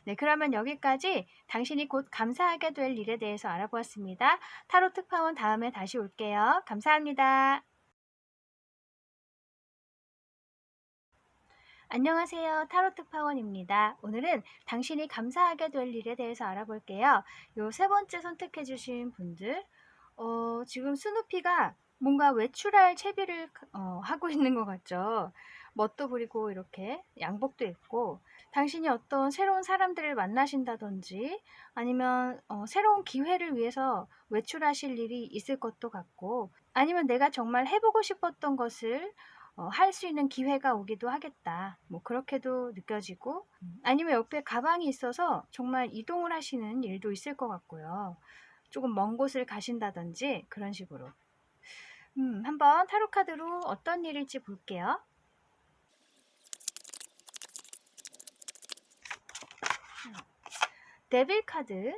네, 그러면 여기까지 당신이 곧 감사하게 될 일에 대해서 알아보았습니다. 타로 특파원 다음에 다시 올게요. 감사합니다. 안녕하세요. 타로 특파원입니다. 오늘은 당신이 감사하게 될 일에 대해서 알아볼게요. 요 세 번째 선택해 주신 분들 지금 스누피가 뭔가 외출할 채비를 하고 있는 것 같죠. 멋도 부리고 이렇게 양복도 입고 당신이 어떤 새로운 사람들을 만나신다든지 아니면 새로운 기회를 위해서 외출하실 일이 있을 것도 같고 아니면 내가 정말 해보고 싶었던 것을 할 수 있는 기회가 오기도 하겠다. 뭐 그렇게도 느껴지고 아니면 옆에 가방이 있어서 정말 이동을 하시는 일도 있을 것 같고요. 조금 먼 곳을 가신다든지 그런 식으로. 한번 타로 카드로 어떤 일일지 볼게요. 데빌 카드,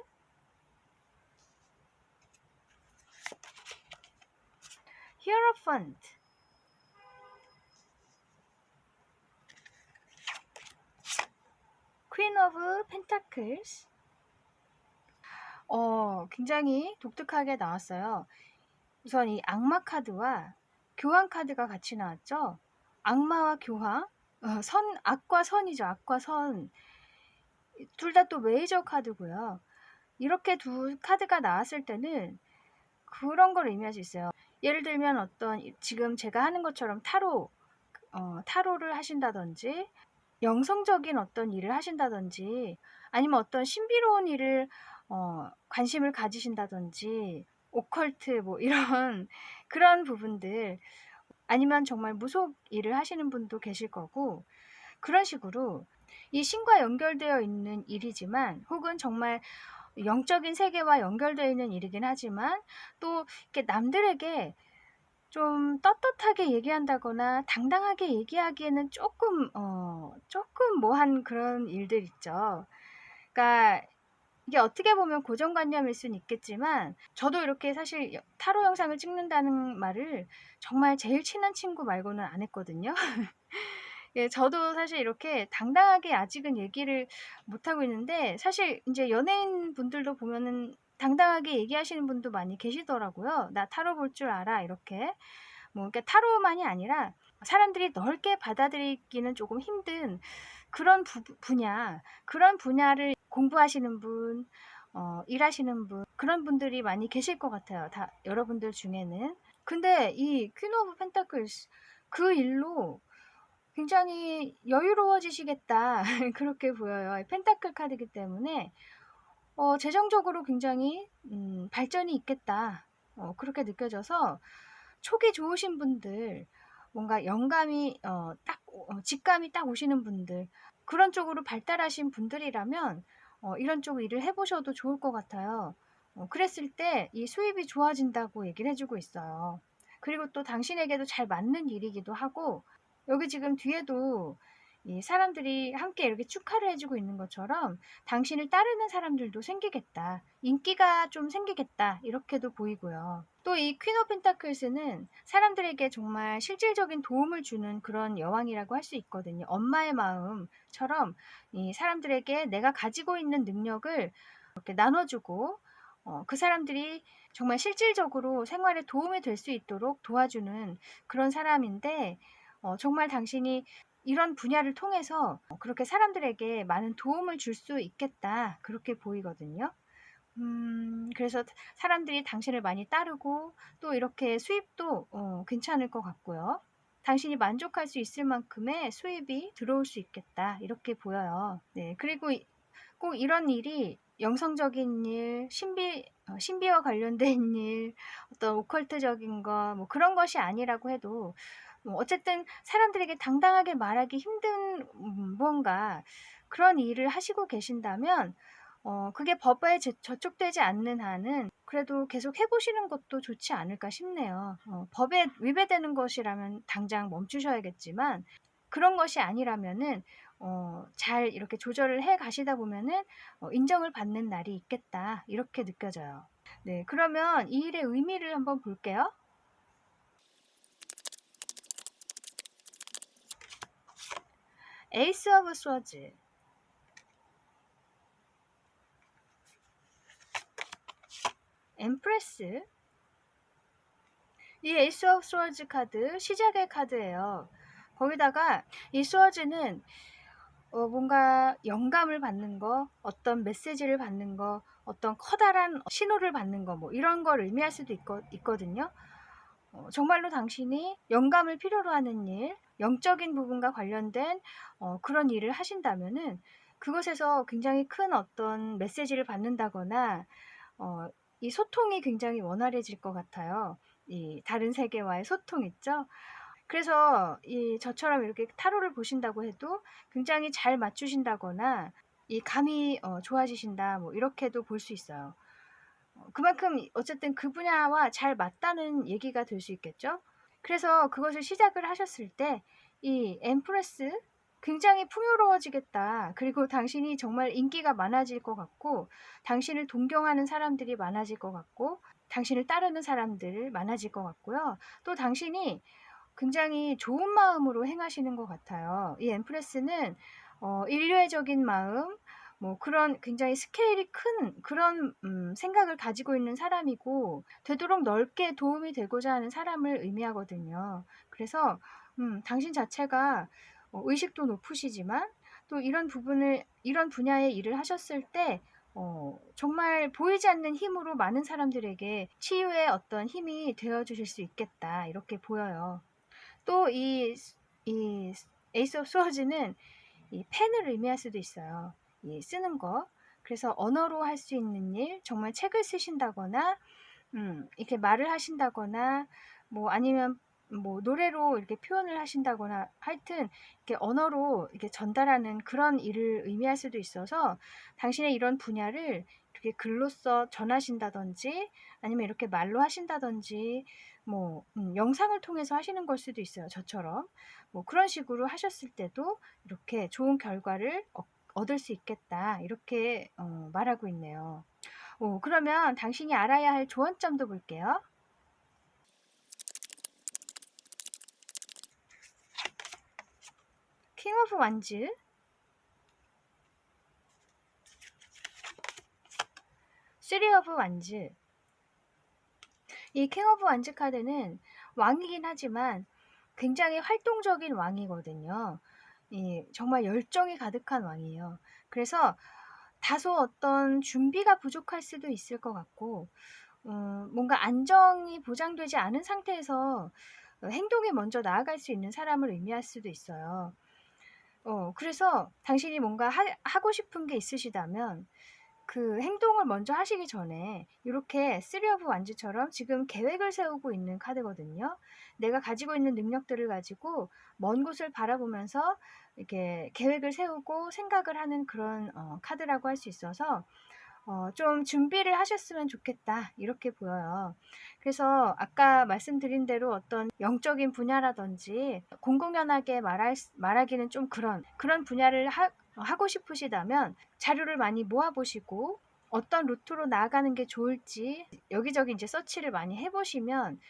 히어로펀트, 퀸 오브 펜타클스. 굉장히 독특하게 나왔어요. 우선 이 악마 카드와 교황 카드가 같이 나왔죠. 악마와 교황, 악과 선이죠. 악과 선. 둘 다 또 메이저 카드고요. 이렇게 두 카드가 나왔을 때는 그런 걸 의미할 수 있어요. 예를 들면 어떤 지금 제가 하는 것처럼 타로를 하신다든지 영성적인 어떤 일을 하신다든지 아니면 어떤 신비로운 일을 관심을 가지신다든지 오컬트 뭐 이런 그런 부분들 아니면 정말 무속 일을 하시는 분도 계실 거고 그런 식으로 이 신과 연결되어 있는 일이지만 혹은 정말 영적인 세계와 연결되어 있는 일이긴 하지만 또 이렇게 남들에게 좀 떳떳하게 얘기한다거나 당당하게 얘기하기에는 조금 뭐한 그런 일들 있죠. 그러니까 이게 어떻게 보면 고정관념일 수는 있겠지만 저도 이렇게 사실 타로 영상을 찍는다는 말을 정말 제일 친한 친구 말고는 안 했거든요. 예, 저도 사실 이렇게 당당하게 아직은 얘기를 못하고 있는데 사실 이제 연예인 분들도 보면은 당당하게 얘기하시는 분도 많이 계시더라고요. 나 타로 볼 줄 알아 이렇게. 뭐 그러니까 타로만이 아니라 사람들이 넓게 받아들이기는 조금 힘든 그런 분야, 그런 분야를 공부하시는 분, 일하시는 분, 그런 분들이 많이 계실 것 같아요. 다 여러분들 중에는. 근데 이 퀸 오브 펜타클스 그 일로 굉장히 여유로워지시겠다. 그렇게 보여요. 펜타클 카드이기 때문에 재정적으로 굉장히 발전이 있겠다. 그렇게 느껴져서 촉이 좋으신 분들, 뭔가 영감이 직감이 딱 오시는 분들, 그런 쪽으로 발달하신 분들이라면 이런 쪽 일을 해보셔도 좋을 것 같아요. 그랬을 때 이 수입이 좋아진다고 얘기를 해주고 있어요. 그리고 또 당신에게도 잘 맞는 일이기도 하고, 여기 지금 뒤에도 이 사람들이 함께 이렇게 축하를 해주고 있는 것처럼 당신을 따르는 사람들도 생기겠다. 인기가 좀 생기겠다. 이렇게도 보이고요. 또 이 퀸 오브 펜타클스는 사람들에게 정말 실질적인 도움을 주는 그런 여왕이라고 할 수 있거든요. 엄마의 마음처럼 이 사람들에게 내가 가지고 있는 능력을 이렇게 나눠주고 그 사람들이 정말 실질적으로 생활에 도움이 될 수 있도록 도와주는 그런 사람인데 정말 당신이 이런 분야를 통해서 그렇게 사람들에게 많은 도움을 줄 수 있겠다. 그렇게 보이거든요. 그래서 사람들이 당신을 많이 따르고 또 이렇게 수입도 괜찮을 것 같고요. 당신이 만족할 수 있을 만큼의 수입이 들어올 수 있겠다. 이렇게 보여요. 네. 그리고 꼭 이런 일이 영성적인 일, 신비와 관련된 일, 어떤 오컬트적인 거, 뭐 그런 것이 아니라고 해도, 뭐 어쨌든 사람들에게 당당하게 말하기 힘든 무언가 그런 일을 하시고 계신다면, 그게 법에 저촉되지 않는 한은 그래도 계속 해보시는 것도 좋지 않을까 싶네요. 법에 위배되는 것이라면 당장 멈추셔야겠지만, 그런 것이 아니라면은, 잘 이렇게 조절을 해 가시다 보면은, 인정을 받는 날이 있겠다. 이렇게 느껴져요. 네, 그러면 이 일의 의미를 한번 볼게요. 에이스 오브 스워즈. 엠프레스. 이 에이스 오브 스워즈 카드 시작의 카드예요. 거기다가 이 스워즈는 뭔가 영감을 받는 거, 어떤 메시지를 받는 거, 어떤 커다란 신호를 받는 거, 뭐 이런 걸 의미할 수도 있거든요. 정말로 당신이 영감을 필요로 하는 일, 영적인 부분과 관련된 그런 일을 하신다면은 그것에서 굉장히 큰 어떤 메시지를 받는다거나 이 소통이 굉장히 원활해질 것 같아요. 이 다른 세계와의 소통 있죠? 그래서 저처럼 이렇게 타로를 보신다고 해도 굉장히 잘 맞추신다거나 이 감이 좋아지신다 뭐 이렇게도 볼 수 있어요. 그만큼 어쨌든 그 분야와 잘 맞다는 얘기가 될 수 있겠죠. 그래서 그것을 시작을 하셨을 때 이 엠프레스 굉장히 풍요로워지겠다. 그리고 당신이 정말 인기가 많아질 것 같고 당신을 동경하는 사람들이 많아질 것 같고 당신을 따르는 사람들 많아질 것 같고요. 또 당신이 굉장히 좋은 마음으로 행하시는 것 같아요. 이 엠프레스는 인류애적인 마음, 뭐 그런 굉장히 스케일이 큰 그런 생각을 가지고 있는 사람이고 되도록 넓게 도움이 되고자 하는 사람을 의미하거든요. 그래서 당신 자체가 의식도 높으시지만 또 이런 분야의 일을 하셨을 때 정말 보이지 않는 힘으로 많은 사람들에게 치유의 어떤 힘이 되어 주실 수 있겠다 이렇게 보여요. 또 이 에이스 오브 스워즈는 이 펜을 의미할 수도 있어요. 이 쓰는 거. 그래서 언어로 할 수 있는 일, 정말 책을 쓰신다거나 이렇게 말을 하신다거나 뭐 아니면 뭐 노래로 이렇게 표현을 하신다거나 하여튼 이렇게 언어로 이렇게 전달하는 그런 일을 의미할 수도 있어서 당신의 이런 분야를 이렇게 글로써 전하신다든지 아니면 이렇게 말로 하신다든지 뭐 영상을 통해서 하시는 걸 수도 있어요. 저처럼. 뭐 그런 식으로 하셨을 때도 이렇게 좋은 결과를 얻을 수 있겠다. 이렇게 말하고 있네요. 그러면 당신이 알아야 할 조언점도 볼게요. 킹 오브 완즈, 쓰리 오브 완즈. 이 킹 오브 완즈 카드는 왕이긴 하지만 굉장히 활동적인 왕이거든요. 정말 열정이 가득한 왕이에요. 그래서 다소 어떤 준비가 부족할 수도 있을 것 같고 뭔가 안정이 보장되지 않은 상태에서 행동에 먼저 나아갈 수 있는 사람을 의미할 수도 있어요. 그래서 당신이 뭔가 하고 싶은 게 있으시다면 그 행동을 먼저 하시기 전에 이렇게 쓰리 오브 완즈처럼 지금 계획을 세우고 있는 카드거든요. 내가 가지고 있는 능력들을 가지고 먼 곳을 바라보면서 이렇게 계획을 세우고 생각을 하는 그런 카드라고 할 수 있어서 좀 준비를 하셨으면 좋겠다 이렇게 보여요. 그래서 아까 말씀드린 대로 어떤 영적인 분야라든지 공공연하게 말하기는 좀 그런 분야를 하고 싶으시다면 자료를 많이 모아보시고 어떤 루트로 나아가는 게 좋을지 여기저기 이제 서치를 많이 해보시면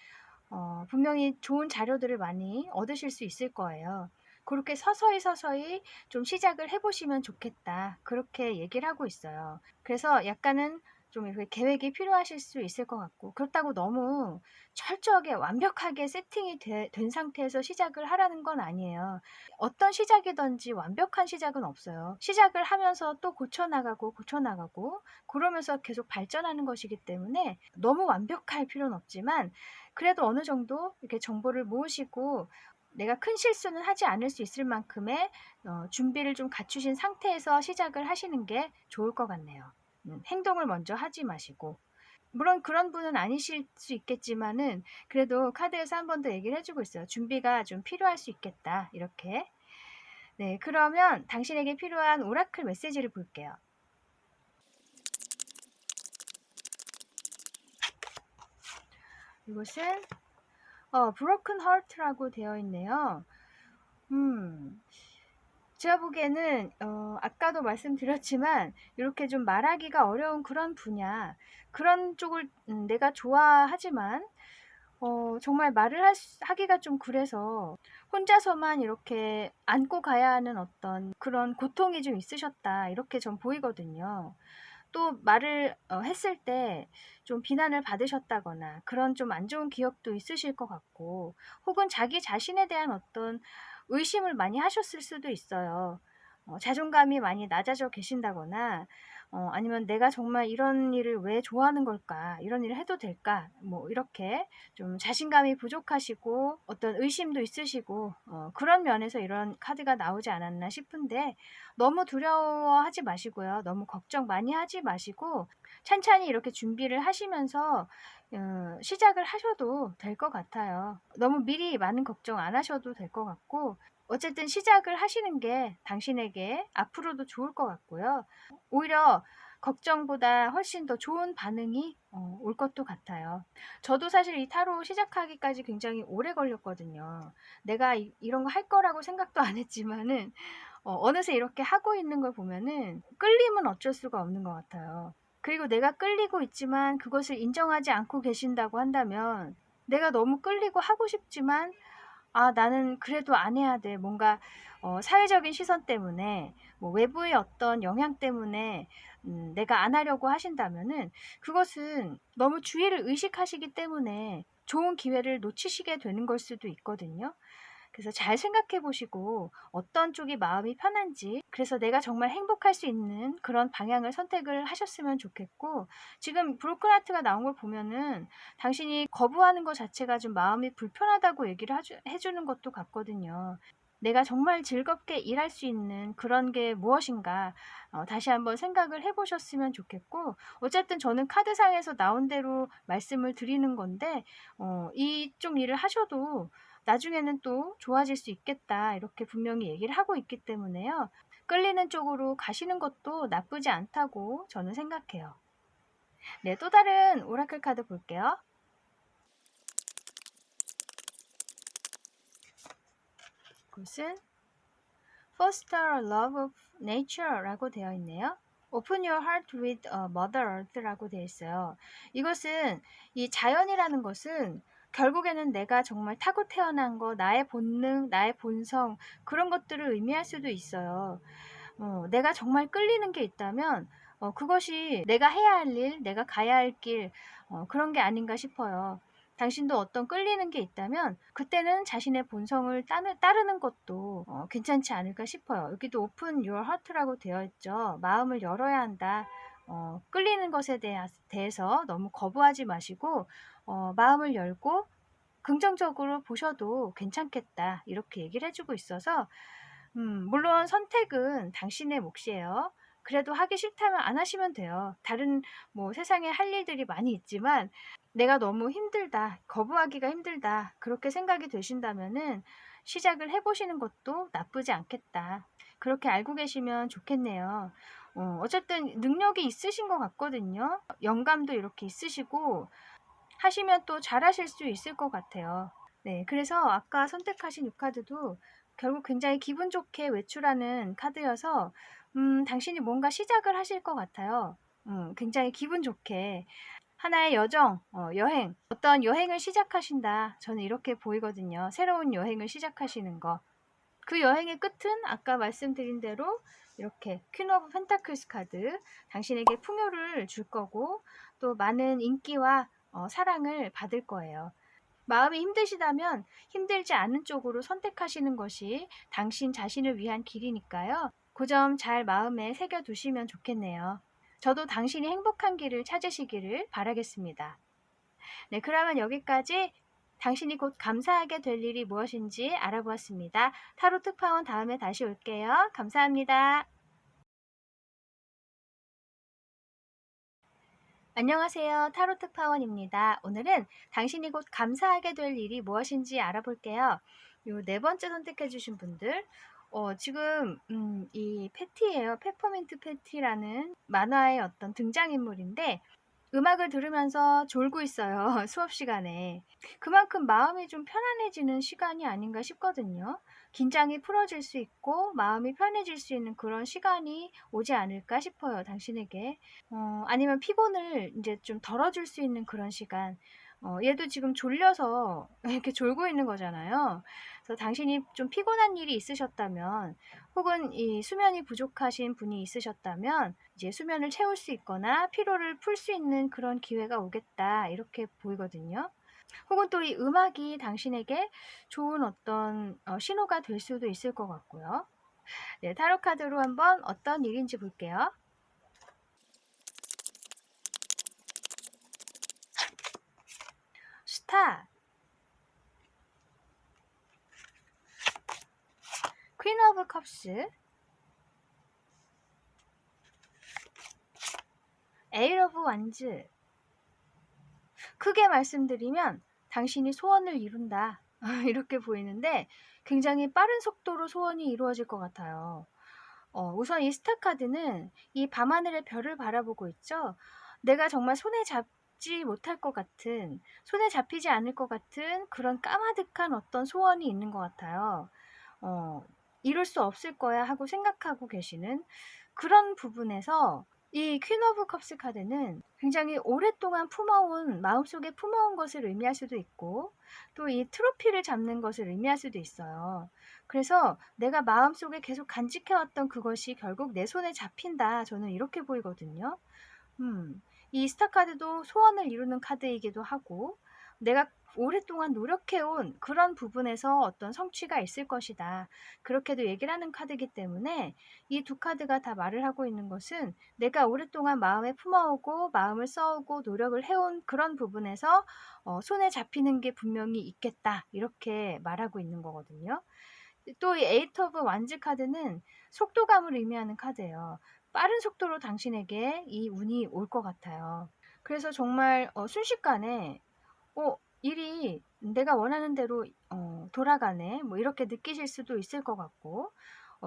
분명히 좋은 자료들을 많이 얻으실 수 있을 거예요. 그렇게 서서히 좀 시작을 해보시면 좋겠다. 그렇게 얘기를 하고 있어요. 그래서 약간은 좀 이렇게 계획이 필요하실 수 있을 것 같고, 그렇다고 너무 철저하게 완벽하게 세팅이 된 상태에서 시작을 하라는 건 아니에요. 어떤 시작이든지 완벽한 시작은 없어요. 시작을 하면서 또 고쳐나가고, 그러면서 계속 발전하는 것이기 때문에 너무 완벽할 필요는 없지만, 그래도 어느 정도 이렇게 정보를 모으시고 내가 큰 실수는 하지 않을 수 있을 만큼의 준비를 좀 갖추신 상태에서 시작을 하시는 게 좋을 것 같네요. 행동을 먼저 하지 마시고. 물론 그런 분은 아니실 수 있겠지만은 그래도 카드에서 한 번 더 얘기를 해주고 있어요. 준비가 좀 필요할 수 있겠다. 이렇게. 네, 그러면 당신에게 필요한 오라클 메시지를 볼게요. 이것은 브로큰 하트라고 되어 있네요. 제가 보기에는 아까도 말씀드렸지만 이렇게 좀 말하기가 어려운 그런 분야, 그런 쪽을 내가 좋아하지만 정말 말을 하기가 좀 그래서 혼자서만 이렇게 안고 가야 하는 어떤 그런 고통이 좀 있으셨다 이렇게 전 보이거든요. 또 말을 했을 때 좀 비난을 받으셨다거나 그런 좀 안 좋은 기억도 있으실 것 같고 혹은 자기 자신에 대한 어떤 의심을 많이 하셨을 수도 있어요. 자존감이 많이 낮아져 계신다거나 아니면 '내가 정말 이런 일을 왜 좋아하는 걸까? 이런 일을 해도 될까?' 뭐 이렇게 좀 자신감이 부족하시고 어떤 의심도 있으시고 그런 면에서 이런 카드가 나오지 않았나 싶은데 너무 두려워하지 마시고요. 너무 걱정 많이 하지 마시고 찬찬히 이렇게 준비를 하시면서 시작을 하셔도 될 것 같아요. 너무 미리 많은 걱정 안 하셔도 될 것 같고 어쨌든 시작을 하시는 게 당신에게 앞으로도 좋을 것 같고요. 오히려 걱정보다 훨씬 더 좋은 반응이 올 것도 같아요. 저도 사실 이 타로 시작하기까지 굉장히 오래 걸렸거든요. 내가 이런 거 할 거라고 생각도 안 했지만은 어느새 이렇게 하고 있는 걸 보면은 끌림은 어쩔 수가 없는 것 같아요. 그리고 내가 끌리고 있지만 그것을 인정하지 않고 계신다고 한다면 내가 너무 끌리고 하고 싶지만 나는 그래도 안 해야 돼. 뭔가 사회적인 시선 때문에 뭐 외부의 어떤 영향 때문에 내가 안 하려고 하신다면은 그것은 너무 주의를 의식하시기 때문에 좋은 기회를 놓치시게 되는 걸 수도 있거든요. 그래서 잘 생각해 보시고 어떤 쪽이 마음이 편한지, 그래서 내가 정말 행복할 수 있는 그런 방향을 선택을 하셨으면 좋겠고, 지금 브로큰 하트가 나온 걸 보면은 당신이 거부하는 것 자체가 좀 마음이 불편하다고 얘기를 해 주는 것도 같거든요. 내가 정말 즐겁게 일할 수 있는 그런 게 무엇인가, 다시 한번 생각을 해 보셨으면 좋겠고, 어쨌든 저는 카드상에서 나온 대로 말씀을 드리는 건데, 이쪽 일을 하셔도 나중에는 또 좋아질 수 있겠다, 이렇게 분명히 얘기를 하고 있기 때문에요. 끌리는 쪽으로 가시는 것도 나쁘지 않다고 저는 생각해요. 네, 또 다른 오라클 카드 볼게요. 그것은 Foster a Love of Nature라고 되어 있네요. Open your heart with Mother Earth라고 되어 있어요. 이것은, 이 자연이라는 것은 결국에는 내가 정말 타고 태어난 거, 나의 본능, 나의 본성, 그런 것들을 의미할 수도 있어요. 내가 정말 끌리는 게 있다면 그것이 내가 해야 할 일, 내가 가야 할 길, 그런 게 아닌가 싶어요. 당신도 어떤 끌리는 게 있다면 그때는 자신의 본성을 따르는 것도 괜찮지 않을까 싶어요. 여기도 Open your heart라고 되어 있죠. 마음을 열어야 한다. 끌리는 것에 대해서 너무 거부하지 마시고 마음을 열고 긍정적으로 보셔도 괜찮겠다, 이렇게 얘기를 해주고 있어서, 물론 선택은 당신의 몫이에요. 그래도 하기 싫다면 안 하시면 돼요. 다른 뭐 세상에 할 일들이 많이 있지만 내가 너무 힘들다, 거부하기가 힘들다, 그렇게 생각이 되신다면은 시작을 해보시는 것도 나쁘지 않겠다, 그렇게 알고 계시면 좋겠네요. 어쨌든 능력이 있으신 것 같거든요. 영감도 이렇게 있으시고 하시면 또 잘하실 수 있을 것 같아요. 네, 그래서 아까 선택하신 이 카드도 결국 굉장히 기분 좋게 외출하는 카드여서 당신이 뭔가 시작을 하실 것 같아요. 굉장히 기분 좋게 하나의 여정, 여행, 어떤 여행을 시작하신다, 저는 이렇게 보이거든요. 새로운 여행을 시작하시는 거. 그 여행의 끝은 아까 말씀드린 대로 이렇게 퀸 오브 펜타클스 카드, 당신에게 풍요를 줄 거고 또 많은 인기와 사랑을 받을 거예요. 마음이 힘드시다면 힘들지 않은 쪽으로 선택하시는 것이 당신 자신을 위한 길이니까요. 그 점 잘 마음에 새겨두시면 좋겠네요. 저도 당신이 행복한 길을 찾으시기를 바라겠습니다. 네, 그러면 여기까지 당신이 곧 감사하게 될 일이 무엇인지 알아보았습니다. 타로 특파원 다음에 다시 올게요. 감사합니다. 안녕하세요. 타로 특파원입니다. 오늘은 당신이 곧 감사하게 될 일이 무엇인지 알아볼게요. 요 네 번째 선택해주신 분들, 지금 이 패티예요. 페퍼민트 패티라는 만화의 어떤 등장인물인데 음악을 들으면서 졸고 있어요. 수업 시간에. 그만큼 마음이 좀 편안해지는 시간이 아닌가 싶거든요. 긴장이 풀어질 수 있고 마음이 편해질 수 있는 그런 시간이 오지 않을까 싶어요, 당신에게. 아니면 피곤을 이제 좀 덜어줄 수 있는 그런 시간. 얘도 지금 졸려서 이렇게 졸고 있는 거잖아요. 그래서 당신이 좀 피곤한 일이 있으셨다면, 혹은 이 수면이 부족하신 분이 있으셨다면, 이제 수면을 채울 수 있거나 피로를 풀 수 있는 그런 기회가 오겠다, 이렇게 보이거든요. 혹은 또 이 음악이 당신에게 좋은 어떤 신호가 될 수도 있을 것 같고요. 네, 타로 카드로 한번 어떤 일인지 볼게요. 스타, 퀸 오브 컵스, 에이 오브 완즈. 크게 말씀드리면 당신이 소원을 이룬다, 이렇게 보이는데 굉장히 빠른 속도로 소원이 이루어질 것 같아요. 우선 이 스타 카드는 이 밤하늘의 별을 바라보고 있죠. 내가 정말 손에 잡지 못할 것 같은, 손에 잡히지 않을 것 같은 그런 까마득한 어떤 소원이 있는 것 같아요. 이룰 수 없을 거야 하고 생각하고 계시는 그런 부분에서 이 퀸 오브 컵스 카드는 굉장히 오랫동안 마음속에 품어온 것을 의미할 수도 있고, 또 이 트로피를 잡는 것을 의미할 수도 있어요. 그래서 내가 마음속에 계속 간직해왔던 그것이 결국 내 손에 잡힌다, 저는 이렇게 보이거든요. 이 스타 카드도 소원을 이루는 카드이기도 하고, 내가 오랫동안 노력해온 그런 부분에서 어떤 성취가 있을 것이다. 그렇게도 얘기를 하는 카드이기 때문에 이 두 카드가 다 말을 하고 있는 것은 내가 오랫동안 마음에 품어오고 마음을 써오고 노력을 해온 그런 부분에서 손에 잡히는 게 분명히 있겠다. 이렇게 말하고 있는 거거든요. 또 이 에이트 오브 완즈 카드는 속도감을 의미하는 카드예요. 빠른 속도로 당신에게 이 운이 올 것 같아요. 그래서 정말 순식간에 일이 내가 원하는 대로 돌아가네. 뭐 이렇게 느끼실 수도 있을 것 같고,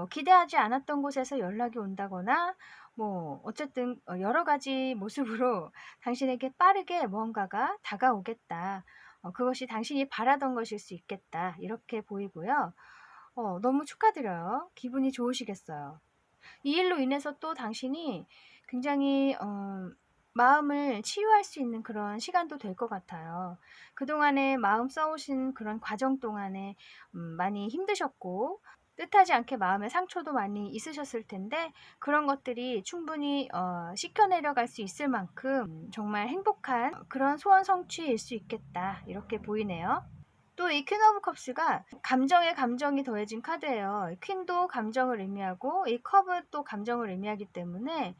기대하지 않았던 곳에서 연락이 온다거나, 뭐 어쨌든 여러 가지 모습으로 당신에게 빠르게 무언가가 다가오겠다. 그것이 당신이 바라던 것일 수 있겠다. 이렇게 보이고요. 너무 축하드려요. 기분이 좋으시겠어요. 이 일로 인해서 또 당신이 굉장히 마음을 치유할 수 있는 그런 시간도 될 것 같아요. 그동안에 마음 써오신 그런 과정 동안에 많이 힘드셨고 뜻하지 않게 마음의 상처도 많이 있으셨을 텐데 그런 것들이 충분히 씻겨내려갈 수 있을 만큼 정말 행복한 그런 소원 성취일 수 있겠다. 이렇게 보이네요. 또 이 퀸 오브 컵스가 감정에 감정이 더해진 카드예요. 퀸도 감정을 의미하고 이 컵은 또 감정을 의미하기 때문에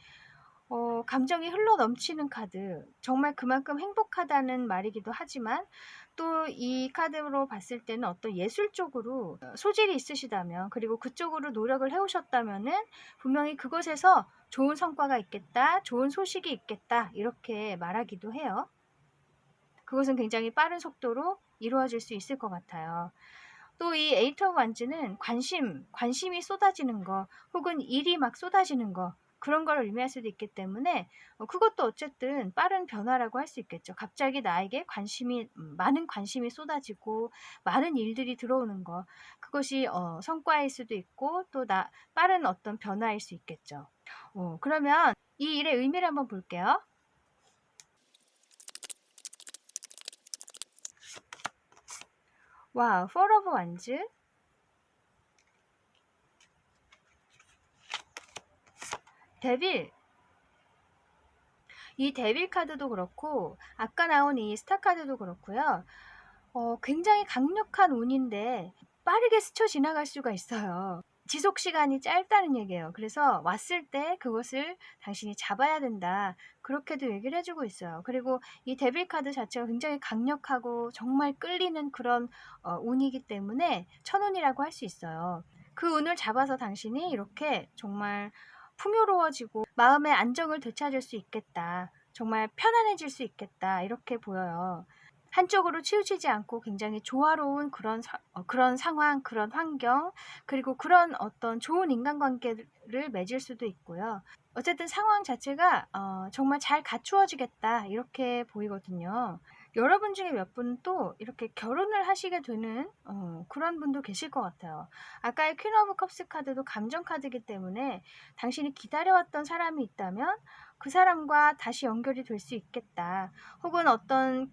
감정이 흘러 넘치는 카드. 정말 그만큼 행복하다는 말이기도 하지만 또 이 카드로 봤을 때는 어떤 예술적으로 소질이 있으시다면 그리고 그쪽으로 노력을 해오셨다면은 분명히 그것에서 좋은 성과가 있겠다, 좋은 소식이 있겠다 이렇게 말하기도 해요. 그것은 굉장히 빠른 속도로 이루어질 수 있을 것 같아요. 또 이 에이트 오브 완즈는 관심이 쏟아지는 거 혹은 일이 막 쏟아지는 거 그런 걸 의미할 수도 있기 때문에 그것도 어쨌든 빠른 변화라고 할 수 있겠죠. 갑자기 나에게 많은 관심이 쏟아지고 많은 일들이 들어오는 거 그것이 성과일 수도 있고 또 빠른 어떤 변화일 수 있겠죠. 그러면 이 일의 의미를 한번 볼게요. 와, 포 오브 완즈, 데빌. 이 데빌 카드도 그렇고 아까 나온 이 스타 카드도 그렇고요. 굉장히 강력한 운인데 빠르게 스쳐 지나갈 수가 있어요. 지속 시간이 짧다는 얘기예요. 그래서 왔을 때 그것을 당신이 잡아야 된다. 그렇게도 얘기를 해주고 있어요. 그리고 이 데빌 카드 자체가 굉장히 강력하고 정말 끌리는 그런 운이기 때문에 천운이라고 할 수 있어요. 그 운을 잡아서 당신이 이렇게 정말 풍요로워지고 마음의 안정을 되찾을 수 있겠다. 정말 편안해질 수 있겠다. 이렇게 보여요. 한쪽으로 치우치지 않고 굉장히 조화로운 그런 상황, 그런 환경, 그리고 그런 어떤 좋은 인간관계를 맺을 수도 있고요. 어쨌든 상황 자체가 정말 잘 갖추어지겠다 이렇게 보이거든요. 여러분 중에 몇 분은 또 이렇게 결혼을 하시게 되는 그런 분도 계실 것 같아요. 아까의 퀸 오브 컵스 카드도 감정 카드이기 때문에 당신이 기다려왔던 사람이 있다면 그 사람과 다시 연결이 될 수 있겠다. 혹은 어떤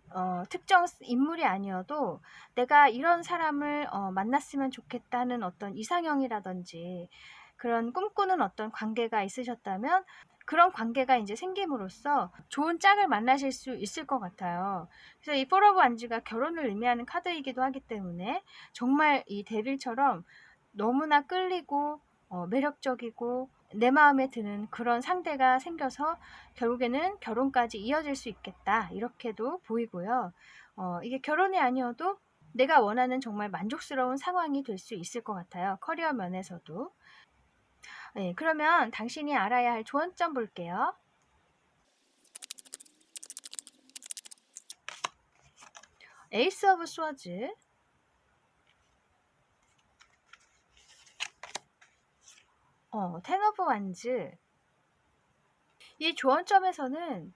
특정 인물이 아니어도 내가 이런 사람을 만났으면 좋겠다는 어떤 이상형이라든지 그런 꿈꾸는 어떤 관계가 있으셨다면 그런 관계가 이제 생김으로써 좋은 짝을 만나실 수 있을 것 같아요. 그래서 이 포 오브 완즈가 결혼을 의미하는 카드이기도 하기 때문에 정말 이 데빌처럼 너무나 끌리고 매력적이고 내 마음에 드는 그런 상대가 생겨서 결국에는 결혼까지 이어질 수 있겠다. 이렇게도 보이고요. 이게 결혼이 아니어도 내가 원하는 정말 만족스러운 상황이 될 수 있을 것 같아요. 커리어 면에서도. 네, 그러면 당신이 알아야 할 조언점 볼게요. 에이스 오브 스워즈, 텐 오브 완즈. 이 조언점에서는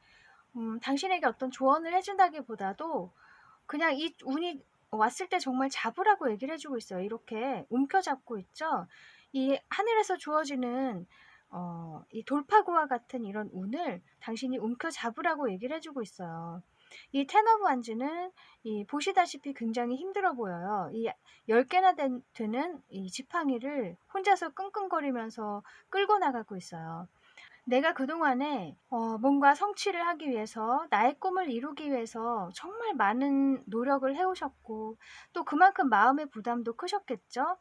당신에게 어떤 조언을 해준다기보다도 그냥 이 운이 왔을 때 정말 잡으라고 얘기를 해주고 있어요. 이렇게 움켜잡고 있죠. 이 하늘에서 주어지는 이 돌파구와 같은 이런 운을 당신이 움켜잡으라고 얘기를 해주고 있어요. 이 텐 오브 완즈는 보시다시피 굉장히 힘들어 보여요. 이 10개나 되는 이 지팡이를 혼자서 끙끙거리면서 끌고 나가고 있어요. 내가 그동안에 뭔가 성취를 하기 위해서 나의 꿈을 이루기 위해서 정말 많은 노력을 해 오셨고 또 그만큼 마음의 부담도 크셨겠죠.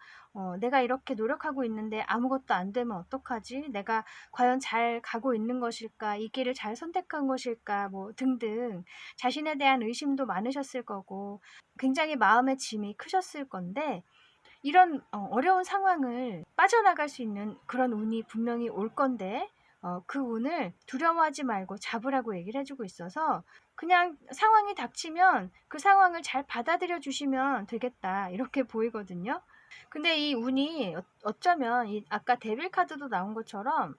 '내가 이렇게 노력하고 있는데 아무것도 안 되면 어떡하지? 내가 과연 잘 가고 있는 것일까? 이 길을 잘 선택한 것일까?' 뭐 등등 자신에 대한 의심도 많으셨을 거고 굉장히 마음의 짐이 크셨을 건데 이런 어려운 상황을 빠져나갈 수 있는 그런 운이 분명히 올 건데 그 운을 두려워하지 말고 잡으라고 얘기를 해 주고 있어서 그냥 상황이 닥치면 그 상황을 잘 받아들여 주시면 되겠다 이렇게 보이거든요. 근데 이 운이 어쩌면 이 아까 데빌 카드도 나온 것처럼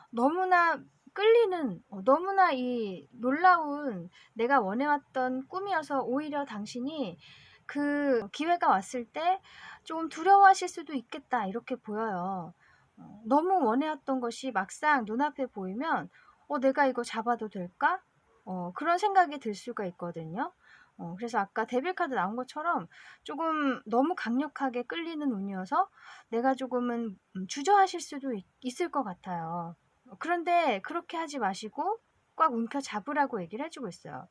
너무나 끌리는 너무나 이 놀라운 내가 원해왔던 꿈이어서 오히려 당신이 그 기회가 왔을 때 좀 두려워하실 수도 있겠다 이렇게 보여요. 너무 원해왔던 것이 막상 눈앞에 보이면 '내가 이거 잡아도 될까?' 그런 생각이 들 수가 있거든요. 그래서 아까 데빌 카드 나온 것처럼 조금 너무 강력하게 끌리는 운이어서 내가 조금은 주저하실 수도 있을 것 같아요. 그런데 그렇게 하지 마시고 꽉 움켜 잡으라고 얘기를 해 주고 있어요.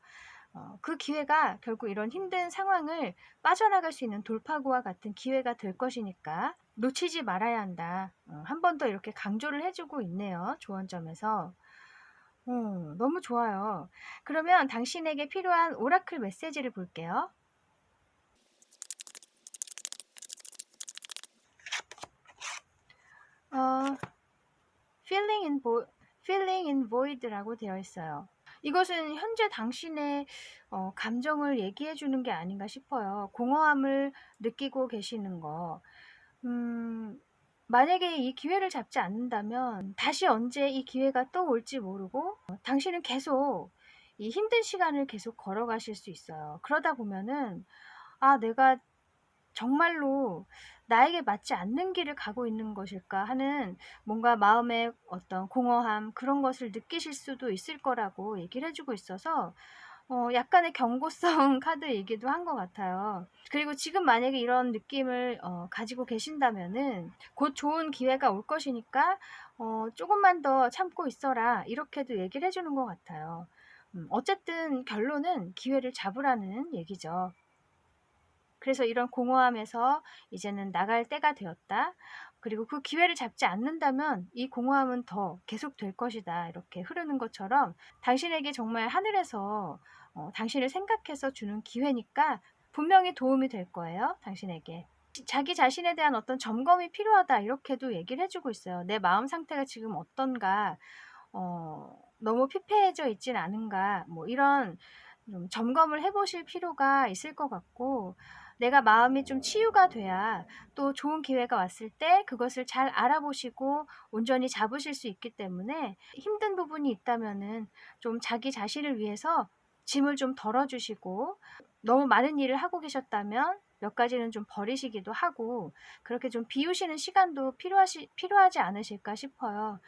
그 기회가 결국 이런 힘든 상황을 빠져나갈 수 있는 돌파구와 같은 기회가 될 것이니까 놓치지 말아야 한다. 한 번 더 이렇게 강조를 해 주고 있네요, 조언점에서. 너무 좋아요. 그러면 당신에게 필요한 오라클 메시지를 볼게요. 어 feeling in feeling in void라고 되어 있어요. 이것은 현재 당신의 감정을 얘기해 주는 게 아닌가 싶어요. 공허함을 느끼고 계시는 거. 음 만약에 이 기회를 잡지 않는다면 다시 언제 이 기회가 또 올지 모르고 당신은 계속 이 힘든 시간을 계속 걸어가실 수 있어요. 그러다 보면은 '아 내가 정말로 나에게 맞지 않는 길을 가고 있는 것일까?' 하는 뭔가 마음의 어떤 공허함 그런 것을 느끼실 수도 있을 거라고 얘기를 해 주고 있어서 약간의 경고성 카드이기도 한 것 같아요. 그리고 지금 만약에 이런 느낌을 가지고 계신다면은 곧 좋은 기회가 올 것이니까 "조금만 더 참고 있어라." 이렇게도 얘기를 해 주는 것 같아요. 어쨌든 결론은 기회를 잡으라는 얘기죠. 그래서 이런 공허함에서 이제는 나갈 때가 되었다. 그리고 그 기회를 잡지 않는다면 이 공허함은 더 계속될 것이다. 이렇게 흐르는 것처럼 당신에게 정말 하늘에서 당신을 생각해서 주는 기회니까 분명히 도움이 될 거예요. 당신에게. 자기 자신에 대한 어떤 점검이 필요하다. 이렇게도 얘기를 해주고 있어요. 내 마음 상태가 지금 어떤가. 너무 피폐해져 있진 않은가. 뭐 이런 좀 점검을 해보실 필요가 있을 것 같고 내가 마음이 좀 치유가 돼야 또 좋은 기회가 왔을 때 그것을 잘 알아보시고 온전히 잡으실 수 있기 때문에 힘든 부분이 있다면은 좀 자기 자신을 위해서 짐을 좀 덜어주시고 너무 많은 일을 하고 계셨다면 몇 가지는 좀 버리시기도 하고 그렇게 좀 비우시는 시간도 필요하지 않으실까 싶어요.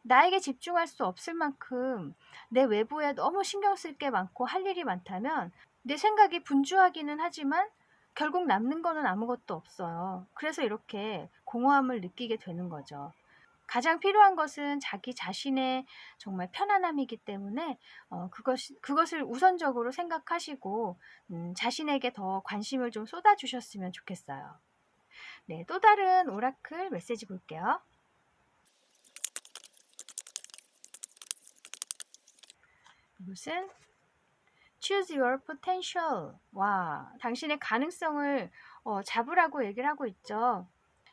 나에게 집중할 수 없을 만큼 내 외부에 너무 신경 쓸 게 많고 할 일이 많다면 내 생각이 분주하기는 하지만 결국 남는 거는 아무것도 없어요. 그래서 이렇게 공허함을 느끼게 되는 거죠. 가장 필요한 것은 자기 자신의 정말 편안함이기 때문에 그것을 우선적으로 생각하시고 자신에게 더 관심을 좀 쏟아주셨으면 좋겠어요. 네, 또 다른 오라클 메시지 볼게요. 이것은 Choose your potential. 와, 당신의 가능성을 잡으라고 얘기를 하고 있죠.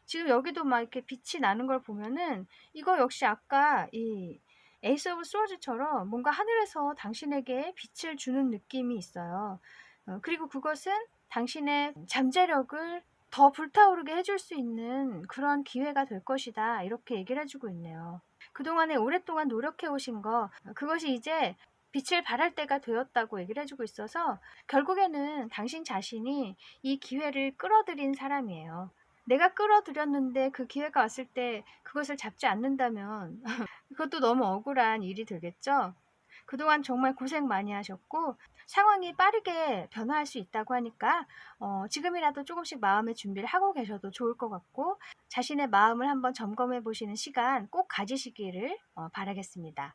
지금 여기도 막 이렇게 빛이 나는 걸 보면은 이거 역시 아까 이 에이스 오브 스워즈처럼 뭔가 하늘에서 당신에게 빛을 주는 느낌이 있어요. 그리고 그것은 당신의 잠재력을 더 불타오르게 해줄 수 있는 그런 기회가 될 것이다. 이렇게 얘기를 해주고 있네요. 그동안에 오랫동안 노력해 오신 거, 그것이 이제 빛을 발할 때가 되었다고 얘기를 해주고 있어서 결국에는 당신 자신이 이 기회를 끌어들인 사람이에요. 내가 끌어들였는데 그 기회가 왔을 때 그것을 잡지 않는다면 그것도 너무 억울한 일이 되겠죠. 그동안 정말 고생 많이 하셨고 상황이 빠르게 변화할 수 있다고 하니까 지금이라도 조금씩 마음의 준비를 하고 계셔도 좋을 것 같고 자신의 마음을 한번 점검해 보시는 시간 꼭 가지시기를 바라겠습니다.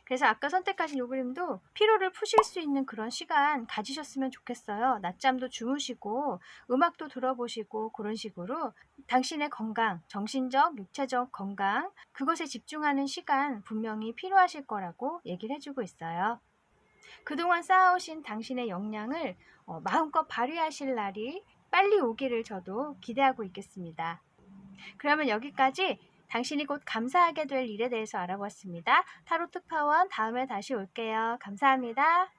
그래서 아까 선택하신 요 그림도 피로를 푸실 수 있는 그런 시간 가지셨으면 좋겠어요. 낮잠도 주무시고 음악도 들어보시고 그런 식으로 당신의 건강, 정신적, 육체적 건강 그것에 집중하는 시간 분명히 필요하실 거라고 얘기를 해주고 있어요. 그동안 쌓아오신 당신의 역량을 마음껏 발휘하실 날이 빨리 오기를 저도 기대하고 있겠습니다. 그러면 여기까지 당신이 곧 감사하게 될 일에 대해서 알아보았습니다. 타로 특파원 다음에 다시 올게요. 감사합니다.